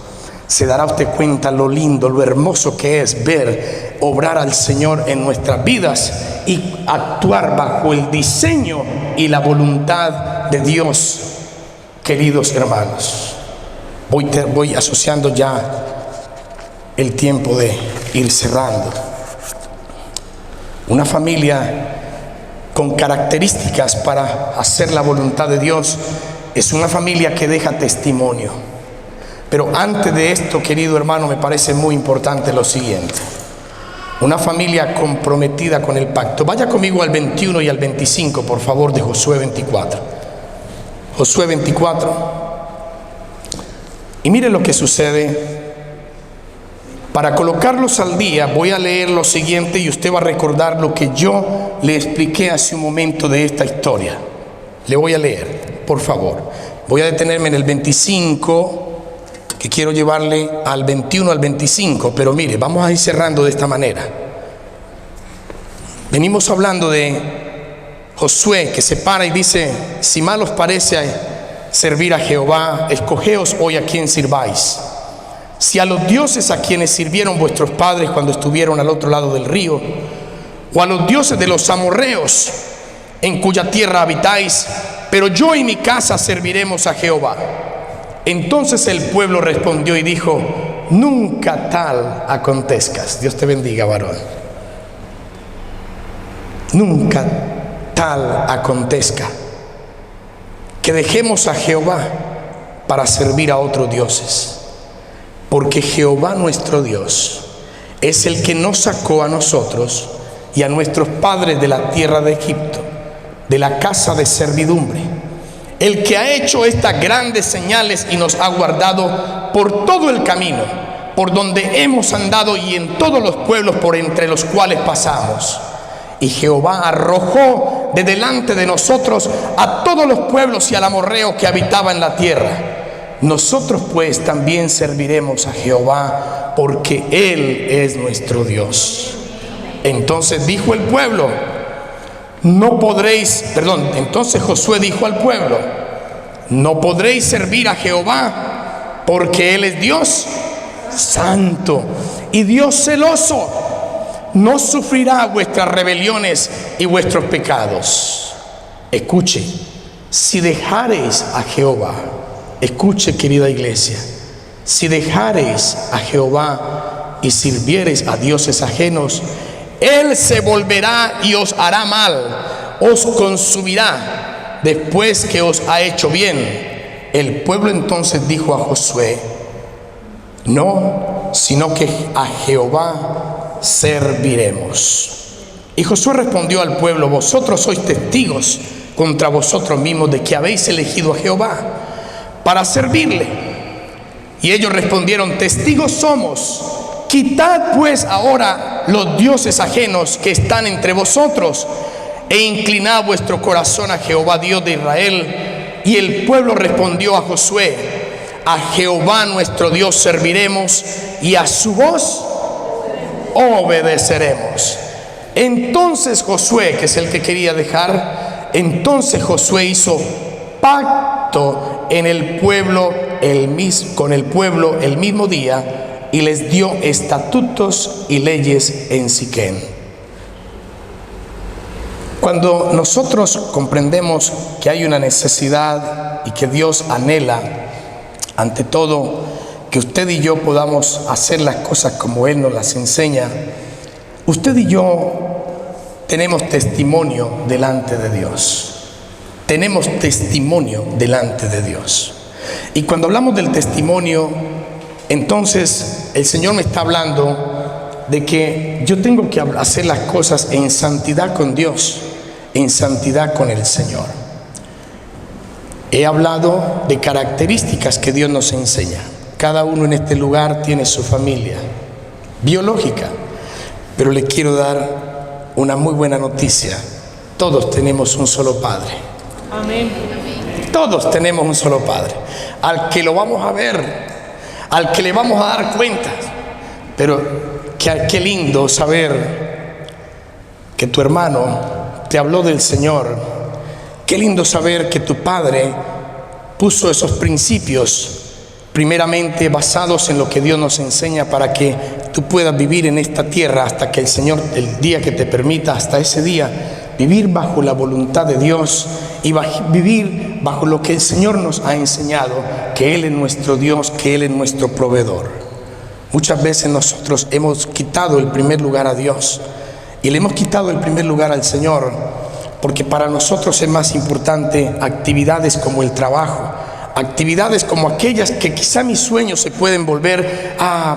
Se dará usted cuenta lo lindo, lo hermoso que es ver obrar al Señor en nuestras vidas y actuar bajo el diseño y la voluntad de Dios. Queridos hermanos, voy asociando ya el tiempo de ir cerrando. Una familia con características para hacer la voluntad de Dios es una familia que deja testimonio. Pero antes de esto, querido hermano, me parece muy importante lo siguiente: una familia comprometida con el pacto. Vaya conmigo al 21 y al 25, por favor, de Josué 24. Josué 24. Y mire lo que sucede. Para colocarlos al día, voy a leer lo siguiente y usted va a recordar lo que yo le expliqué hace un momento de esta historia. Le voy a leer, por favor. Voy a detenerme en el 25, que quiero llevarle al 21, al 25. Pero mire, vamos a ir cerrando de esta manera. Venimos hablando de Josué, que se para y dice: si mal os parece servir a Jehová, escogeos hoy a quién sirváis. Si a los dioses a quienes sirvieron vuestros padres cuando estuvieron al otro lado del río, o a los dioses de los amorreos en cuya tierra habitáis, pero yo y mi casa serviremos a Jehová. Entonces el pueblo respondió y dijo: nunca tal acontezcas. Dios te bendiga, varón. Nunca tal acontezca que dejemos a Jehová para servir a otros dioses. Porque Jehová nuestro Dios es el que nos sacó a nosotros y a nuestros padres de la tierra de Egipto, de la casa de servidumbre, el que ha hecho estas grandes señales y nos ha guardado por todo el camino, por donde hemos andado y en todos los pueblos por entre los cuales pasamos. Y Jehová arrojó de delante de nosotros a todos los pueblos y al amorreo que habitaba en la tierra. Nosotros pues también serviremos a Jehová, porque Él es nuestro Dios. Entonces dijo el pueblo: entonces Josué dijo al pueblo: no podréis servir a Jehová, porque Él es Dios santo y Dios celoso. No sufrirá vuestras rebeliones y vuestros pecados. Escuche, si dejareis a Jehová, escuche, querida iglesia, si dejareis a Jehová y sirviereis a dioses ajenos, Él se volverá y os hará mal, os consumirá después que os ha hecho bien. El pueblo entonces dijo a Josué: no, sino que a Jehová serviremos. Y Josué respondió al pueblo: vosotros sois testigos contra vosotros mismos de que habéis elegido a Jehová para servirle. Y ellos respondieron: testigos somos. Quitad pues ahora los dioses ajenos que están entre vosotros e inclinad vuestro corazón a Jehová Dios de Israel. Y el pueblo respondió a Josué: a Jehová nuestro Dios serviremos y a su voz obedeceremos. Entonces Josué, que es el que quería dejar, entonces Josué hizo pacto en el pueblo con el pueblo el mismo día y les dio estatutos y leyes en Siquem. Cuando nosotros comprendemos que hay una necesidad y que Dios anhela, ante todo, que usted y yo podamos hacer las cosas como Él nos las enseña, usted y yo tenemos testimonio delante de Dios. Tenemos testimonio delante de Dios. Y cuando hablamos del testimonio, entonces el Señor me está hablando de que yo tengo que hacer las cosas en santidad con Dios, en santidad con el Señor. He hablado de características que Dios nos enseña. Cada uno en este lugar tiene su familia biológica, pero le quiero dar una muy buena noticia. Todos tenemos un solo Padre. Amén. Todos tenemos un solo Padre, al que lo vamos a ver, al que le vamos a dar cuentas. Pero qué lindo saber que tu hermano te habló del Señor. Qué lindo saber que tu Padre puso esos principios primeramente basados en lo que Dios nos enseña para que tú puedas vivir en esta tierra hasta que el Señor, el día que te permita, hasta ese día, vivir bajo la voluntad de Dios y vivir bajo lo que el Señor nos ha enseñado, que Él es nuestro Dios, que Él es nuestro proveedor. Muchas veces nosotros hemos quitado el primer lugar a Dios y le hemos quitado el primer lugar al Señor, porque para nosotros es más importante actividades como el trabajo, actividades como aquellas que quizá mis sueños se pueden volver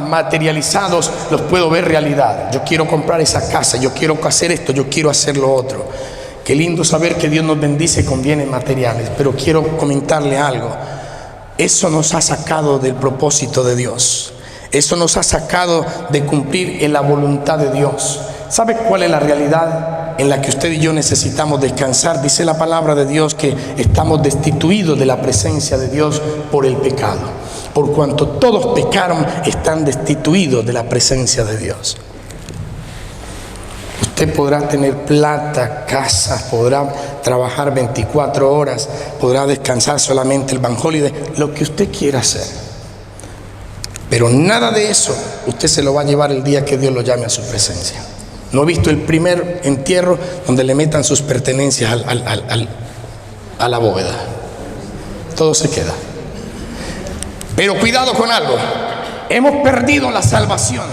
materializados, los puedo ver realidad. Yo quiero comprar esa casa, yo quiero hacer esto, yo quiero hacer lo otro. Qué lindo saber que Dios nos bendice con bienes materiales, pero quiero comentarle algo. Eso nos ha sacado del propósito de Dios. Eso nos ha sacado de cumplir en la voluntad de Dios. ¿Sabe cuál es la realidad en la que usted y yo necesitamos descansar? Dice la palabra de Dios que estamos destituidos de la presencia de Dios por el pecado. Por cuanto todos pecaron, están destituidos de la presencia de Dios. Usted podrá tener plata, casa, podrá trabajar 24 horas, podrá descansar solamente el Bank Holiday, lo que usted quiera hacer. Pero nada de eso usted se lo va a llevar el día que Dios lo llame a su presencia. No he visto el primer entierro donde le metan sus pertenencias a la bóveda. Todo se queda. Pero cuidado con algo. Hemos perdido la salvación.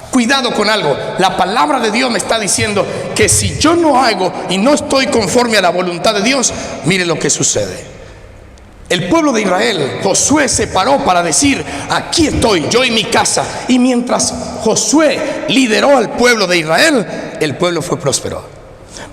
Cuidado con algo. La palabra de Dios me está diciendo que si yo no hago y no estoy conforme a la voluntad de Dios, mire lo que sucede. El pueblo de Israel, Josué se paró para decir: aquí estoy, yo y mi casa. Y mientras Josué lideró al pueblo de Israel, el pueblo fue próspero.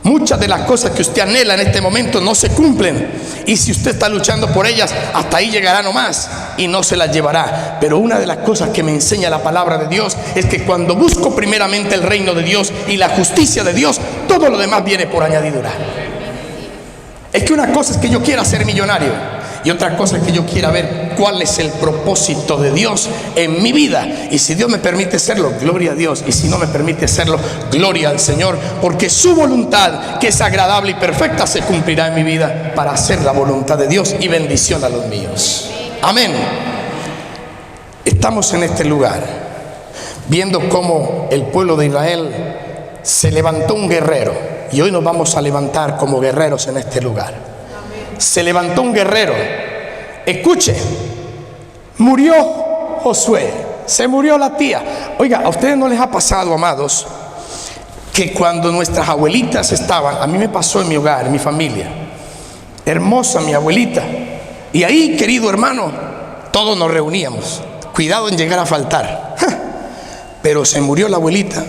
Muchas de las cosas que usted anhela en este momento no se cumplen. Y si usted está luchando por ellas, hasta ahí llegará nomás y no se las llevará. Pero una de las cosas que me enseña la palabra de Dios es que cuando busco primeramente el reino de Dios y la justicia de Dios, todo lo demás viene por añadidura. Es que una cosa es que yo quiera ser millonario y otra cosa es que yo quiera ver cuál es el propósito de Dios en mi vida. Y si Dios me permite serlo, gloria a Dios. Y si no me permite serlo, gloria al Señor. Porque su voluntad, que es agradable y perfecta, se cumplirá en mi vida para hacer la voluntad de Dios y bendición a los míos. Amén. Estamos en este lugar viendo cómo el pueblo de Israel se levantó un guerrero. Y hoy nos vamos a levantar como guerreros en este lugar. Se levantó un guerrero. Escuche, murió Josué, se murió la tía. Oiga, ¿a ustedes no les ha pasado, amados, que cuando nuestras abuelitas estaban, a mí me pasó en mi hogar, en mi familia, hermosa mi abuelita, y ahí, querido hermano, todos nos reuníamos, cuidado en llegar a faltar, pero se murió la abuelita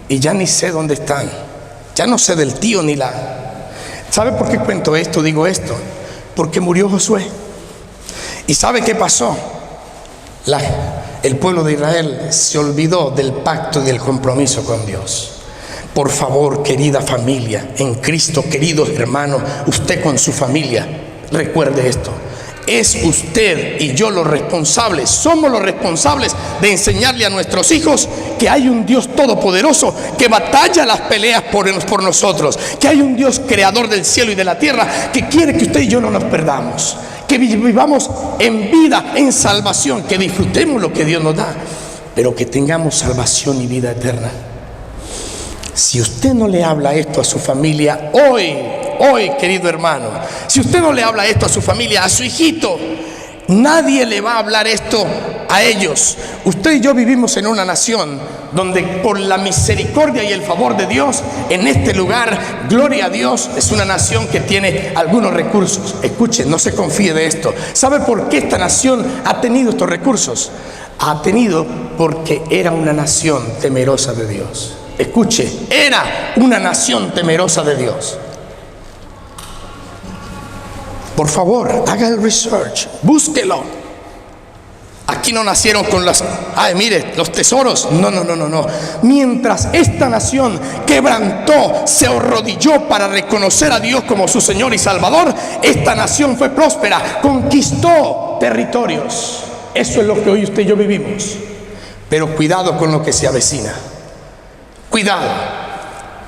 y ya ni sé dónde están, ya no sé del tío ni la... ¿Sabe por qué cuento esto? Digo esto, porque murió Josué. ¿Y sabe qué pasó? El pueblo de Israel se olvidó del pacto y del compromiso con Dios. Por favor, querida familia, en Cristo, queridos hermanos, usted con su familia, recuerde esto. Es usted y yo los responsables, somos los responsables de enseñarle a nuestros hijos que hay un Dios todopoderoso que batalla las peleas por nosotros, que hay un Dios creador del cielo y de la tierra que quiere que usted y yo no nos perdamos, que vivamos en vida, en salvación, que disfrutemos lo que Dios nos da, pero que tengamos salvación y vida eterna. Si usted no le habla esto a su familia hoy, querido hermano, si usted no le habla esto a su familia, a su hijito, nadie le va a hablar esto a ellos. Usted y yo vivimos en una nación donde por la misericordia y el favor de Dios, en este lugar, gloria a Dios, es una nación que tiene algunos recursos. Escuchen, no se confíe de esto. ¿Sabe por qué esta nación ha tenido estos recursos? Ha tenido porque era una nación temerosa de Dios. Escuche, era una nación temerosa de Dios. Por favor, haga el research, búsquelo. Aquí no nacieron con las, mire, los tesoros. No. Mientras esta nación quebrantó, se arrodilló para reconocer a Dios como su Señor y Salvador, esta nación fue próspera, conquistó territorios. Eso es lo que hoy usted y yo vivimos. Pero cuidado con lo que se avecina. Cuidado.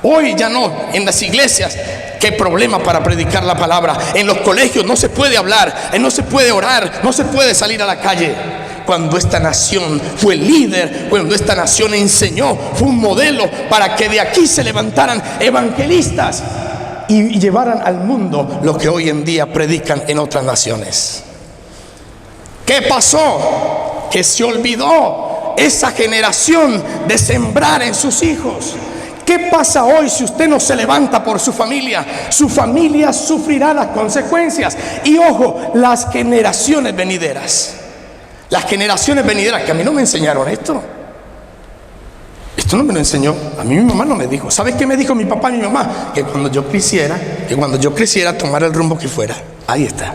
Hoy ya no, en las iglesias, qué problema para predicar la palabra. En los colegios no se puede hablar, no se puede orar, no se puede salir a la calle. Cuando esta nación fue líder, cuando esta nación enseñó, fue un modelo para que de aquí se levantaran evangelistas y llevaran al mundo lo que hoy en día predican en otras naciones. ¿Qué pasó? Que se olvidó esa generación de sembrar en sus hijos. ¿Qué pasa hoy si usted no se levanta por su familia? Su familia sufrirá las consecuencias. Y ojo, las generaciones venideras. Las generaciones venideras, que a mí no me enseñaron esto. Esto no me lo enseñó. A mí mi mamá no me dijo. ¿Sabes qué me dijo mi papá y mi mamá? Que cuando yo creciera, tomara el rumbo que fuera. Ahí está.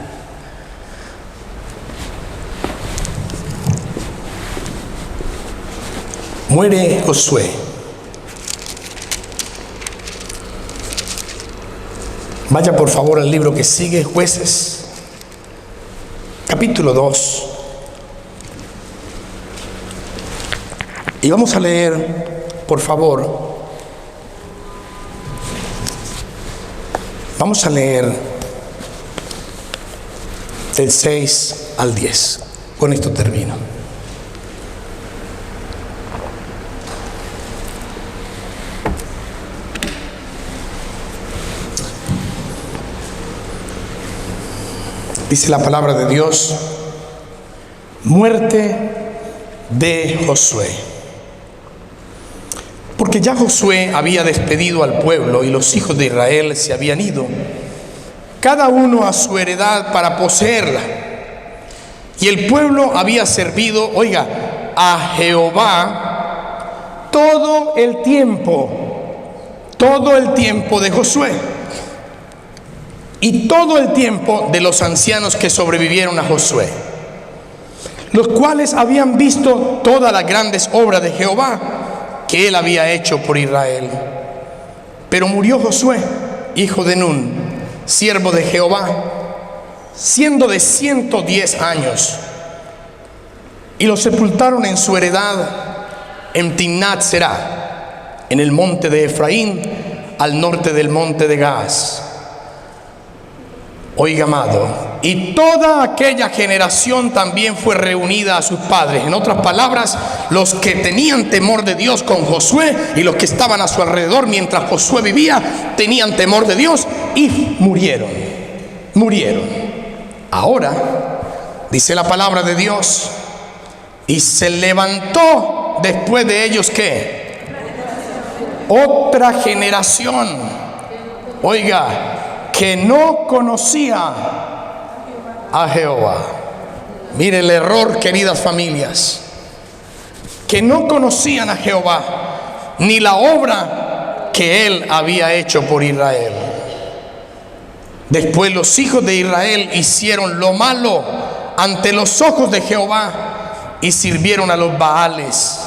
Muere Josué. Vaya por favor al libro que sigue, Jueces, capítulo 2. Y vamos a leer, por favor, vamos a leer del 6 al 10. Con esto termino. Dice la palabra de Dios: muerte de Josué. Porque ya Josué había despedido al pueblo y los hijos de Israel se habían ido, cada uno a su heredad para poseerla. Y el pueblo había servido, a Jehová todo el tiempo de Josué. Y todo el tiempo de los ancianos que sobrevivieron a Josué, los cuales habían visto todas las grandes obras de Jehová que él había hecho por Israel. Pero murió Josué, hijo de Nun, siervo de Jehová, siendo de 110 años, y lo sepultaron en su heredad en Timnat Será, en el monte de Efraín, al norte del monte de Gaas. Oiga, amado, y toda aquella generación también fue reunida a sus padres. En otras palabras, los que tenían temor de Dios con Josué y los que estaban a su alrededor mientras Josué vivía, tenían temor de Dios y murieron. Ahora, dice la palabra de Dios, y se levantó después de ellos, ¿qué? Otra generación, que no conocía a Jehová. Mire el error, queridas familias, que no conocían a Jehová ni la obra que él había hecho por Israel. Después los hijos de Israel hicieron lo malo ante los ojos de Jehová y sirvieron a los Baales.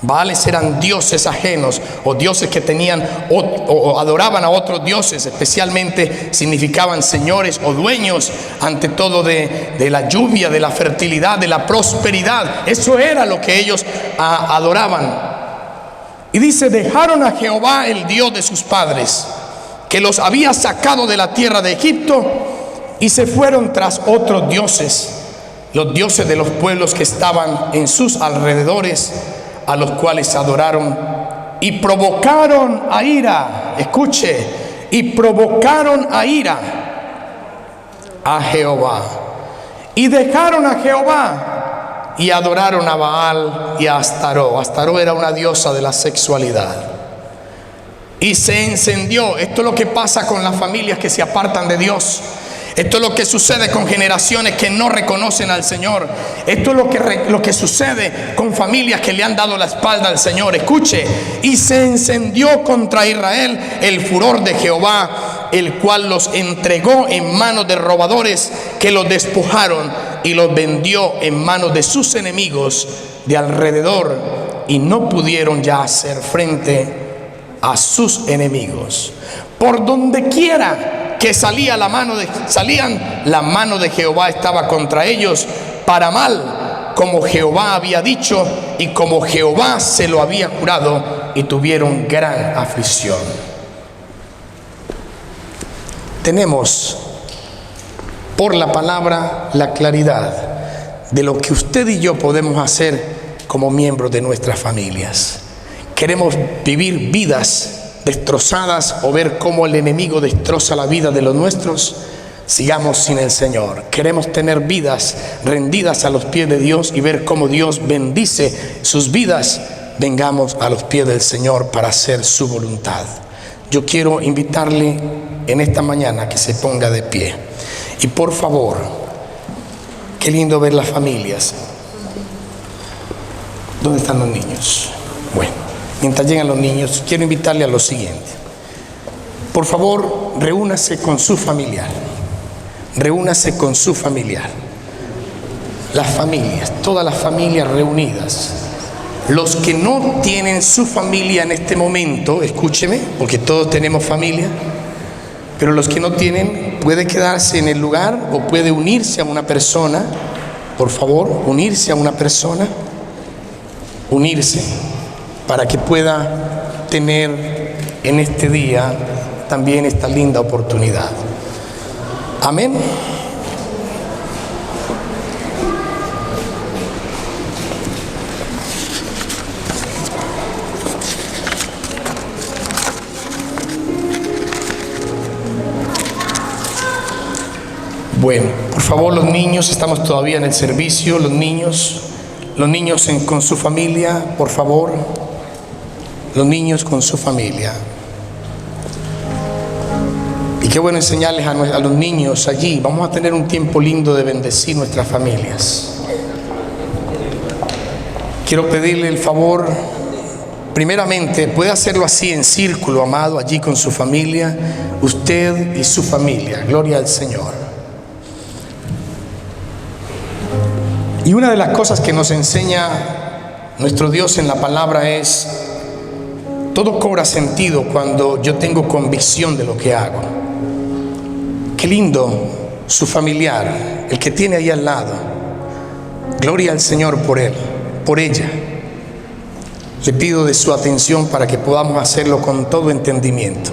Baales eran dioses ajenos o dioses que tenían o adoraban a otros dioses, especialmente significaban señores o dueños, ante todo de la lluvia, de la fertilidad, de la prosperidad. Eso era lo que ellos adoraban. Y dice: dejaron a Jehová, el Dios de sus padres, que los había sacado de la tierra de Egipto, y se fueron tras otros dioses, los dioses de los pueblos que estaban en sus alrededores, a los cuales adoraron y provocaron a ira. Escuche, y provocaron a ira a Jehová, y dejaron a Jehová y adoraron a Baal y a Astaró. Astaró era una diosa de la sexualidad. Y se encendió. Esto es lo que pasa con las familias que se apartan de Dios. Esto es lo que sucede con generaciones que no reconocen al Señor. Esto es lo que sucede con familias que le han dado la espalda al Señor. Escuche, y se encendió contra Israel el furor de Jehová, el cual los entregó en manos de robadores que los despojaron y los vendió en manos de sus enemigos de alrededor, y no pudieron ya hacer frente a sus enemigos. Por donde quiera que salían, la mano de Jehová estaba contra ellos para mal, como Jehová había dicho y como Jehová se lo había jurado, y tuvieron gran aflicción. Tenemos por la palabra la claridad de lo que usted y yo podemos hacer como miembros de nuestras familias. Queremos vivir vidas destrozadas o ver cómo el enemigo destroza la vida de los nuestros. Sigamos sin el Señor. Queremos tener vidas rendidas a los pies de Dios y ver cómo Dios bendice sus vidas. Vengamos a los pies del Señor para hacer su voluntad. Yo quiero invitarle en esta mañana que se ponga de pie. Y por favor, qué lindo ver las familias. ¿Dónde están los niños? Bueno, mientras llegan los niños, quiero invitarle a lo siguiente. Por favor, reúnase con su familiar. Reúnase con su familiar. Las familias, todas las familias reunidas. Los que no tienen su familia en este momento, escúcheme, porque todos tenemos familia, pero los que no tienen, puede quedarse en el lugar o puede unirse a una persona. Por favor, unirse a una persona. Unirse para que pueda tener en este día también esta linda oportunidad. Amén. Bueno, por favor, los niños, estamos todavía en el servicio, los niños con su familia, por favor, los niños con su familia. Y qué bueno enseñarles a los niños allí. Vamos a tener un tiempo lindo de bendecir nuestras familias. Quiero pedirle el favor, primeramente, puede hacerlo así en círculo, amado, allí con su familia, usted y su familia. Gloria al Señor. Y una de las cosas que nos enseña nuestro Dios en la palabra es: todo cobra sentido cuando yo tengo convicción de lo que hago. Qué lindo su familiar, el que tiene ahí al lado. Gloria al Señor por él, por ella. Le pido de su atención para que podamos hacerlo con todo entendimiento.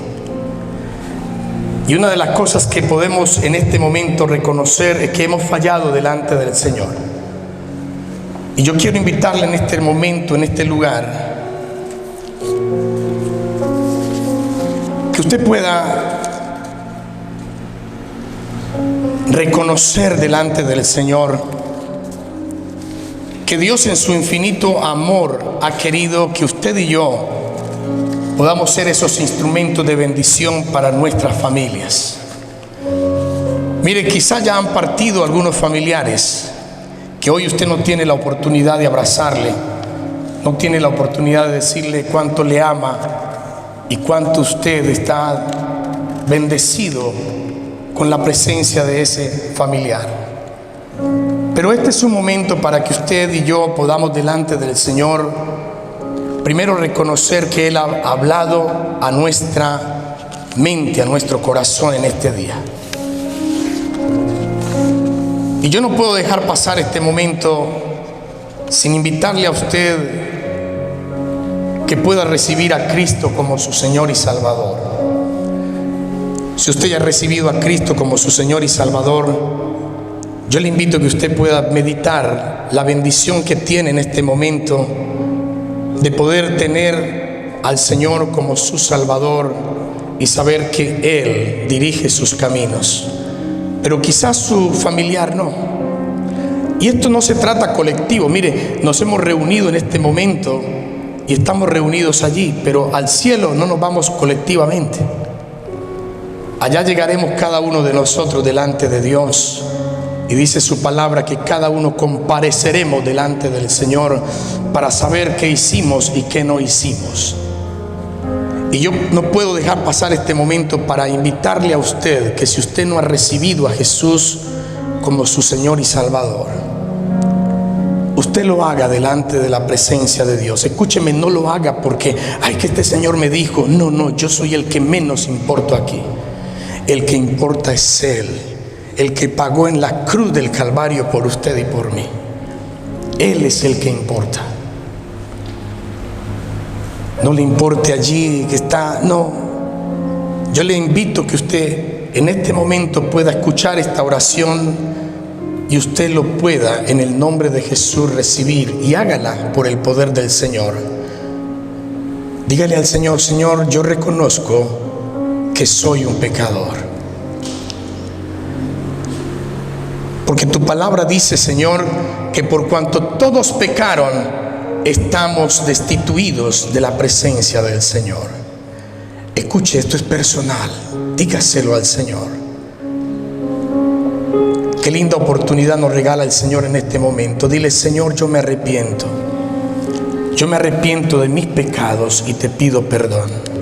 Y una de las cosas que podemos en este momento reconocer es que hemos fallado delante del Señor. Y yo quiero invitarle en este momento, en este lugar, que usted pueda reconocer delante del Señor que Dios en su infinito amor ha querido que usted y yo podamos ser esos instrumentos de bendición para nuestras familias. Mire, quizá ya han partido algunos familiares que hoy usted no tiene la oportunidad de abrazarle, no tiene la oportunidad de decirle cuánto le ama y cuánto usted está bendecido con la presencia de ese familiar. Pero este es un momento para que usted y yo podamos delante del Señor primero reconocer que Él ha hablado a nuestra mente, a nuestro corazón en este día. Y yo no puedo dejar pasar este momento sin invitarle a usted que pueda recibir a Cristo como su Señor y Salvador. Si usted ya ha recibido a Cristo como su Señor y Salvador, yo le invito a que usted pueda meditar la bendición que tiene en este momento de poder tener al Señor como su Salvador y saber que Él dirige sus caminos. Pero quizás su familiar no. Y esto no se trata colectivo. Mire, nos hemos reunido en este momento y estamos reunidos allí, pero al cielo no nos vamos colectivamente. Allá llegaremos cada uno de nosotros delante de Dios. Y dice su palabra que cada uno compareceremos delante del Señor para saber qué hicimos y qué no hicimos. Y yo no puedo dejar pasar este momento para invitarle a usted que si usted no ha recibido a Jesús como su Señor y Salvador, usted lo haga delante de la presencia de Dios. Escúcheme, no lo haga porque, ay, que este Señor me dijo. No, yo soy el que menos importo aquí. El que importa es Él, el que pagó en la cruz del Calvario por usted y por mí. Él es el que importa. No le importe allí que está, no. Yo le invito que usted en este momento pueda escuchar esta oración y usted lo pueda en el nombre de Jesús recibir, y hágala por el poder del Señor. Dígale al Señor: Señor, yo reconozco que soy un pecador. Porque tu palabra dice, Señor, que por cuanto todos pecaron, estamos destituidos de la presencia del Señor. Escuche, esto es personal. Dígaselo al Señor. Qué linda oportunidad nos regala el Señor en este momento. Dile: Señor, yo me arrepiento. Yo me arrepiento de mis pecados y te pido perdón.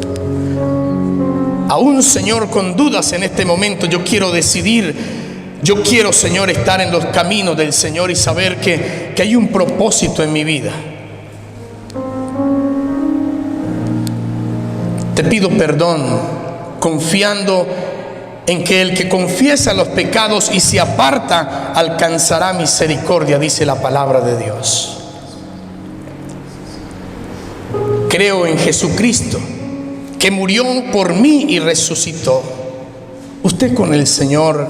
Aún, Señor, con dudas en este momento, yo quiero decidir. Yo quiero, Señor, estar en los caminos del Señor y saber que hay un propósito en mi vida. Te pido perdón, confiando en que el que confiesa los pecados y se aparta alcanzará misericordia, dice la palabra de Dios. Creo en Jesucristo, que murió por mí y resucitó. Usted con el Señor,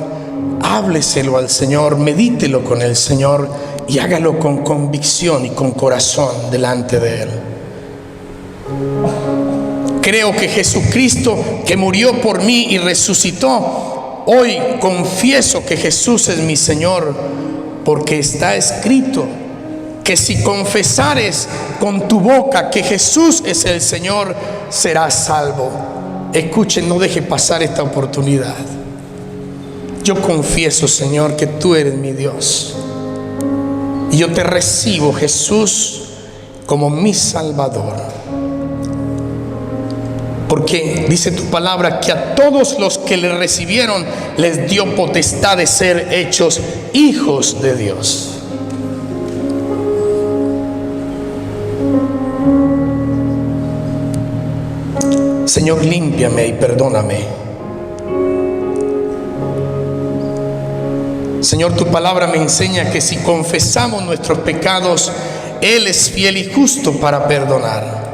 hábleselo al Señor, medítelo con el Señor y hágalo con convicción y con corazón delante de Él. Creo que Jesucristo, que murió por mí y resucitó, hoy confieso que Jesús es mi Señor, porque está escrito que si confesares con tu boca que Jesús es el Señor, serás salvo. Escuchen, no deje pasar esta oportunidad. Yo confieso, Señor, que tú eres mi Dios. Y yo te recibo, Jesús, como mi Salvador. Porque dice tu palabra que a todos los que le recibieron les dio potestad de ser hechos hijos de Dios. Señor, límpiame y perdóname. Señor, tu palabra me enseña que si confesamos nuestros pecados, Él es fiel y justo para perdonar.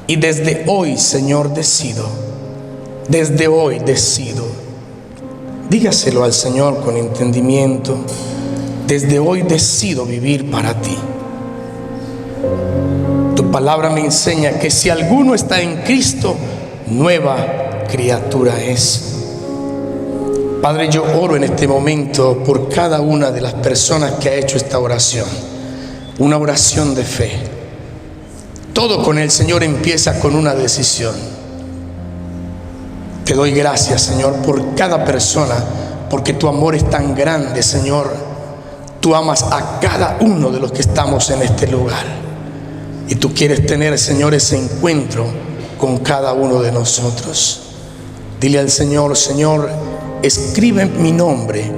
Y desde hoy, Señor, decido, dígaselo al Señor con entendimiento, desde hoy decido vivir para ti. Tu palabra me enseña que si alguno está en Cristo, nueva criatura es. Padre, yo oro en este momento por cada una de las personas que ha hecho esta oración, una oración de fe. Todo con el Señor empieza con una decisión. Te doy gracias, Señor, por cada persona, porque tu amor es tan grande, Señor. Tú amas a cada uno de los que estamos en este lugar. Y tú quieres tener, Señor, ese encuentro con cada uno de nosotros. Dile al Señor: Señor, escribe mi nombre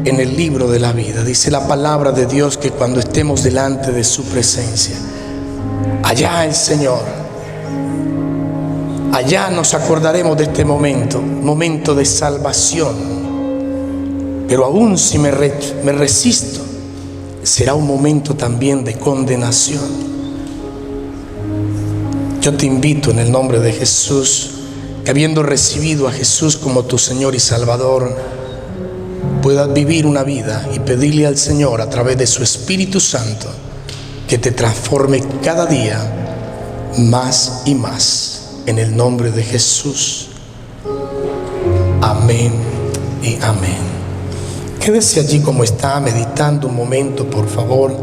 en el libro de la vida. Dice la palabra de Dios que cuando estemos delante de su presencia, allá el Señor, allá nos acordaremos de este momento de salvación. Pero aún si me resisto, será un momento también de condenación. Yo te invito en el nombre de Jesús, que habiendo recibido a Jesús como tu Señor y Salvador, puedas vivir una vida y pedirle al Señor a través de su Espíritu Santo que te transforme cada día más y más, en el nombre de Jesús. Amén y amén. Quédese allí como está, meditando un momento, por favor.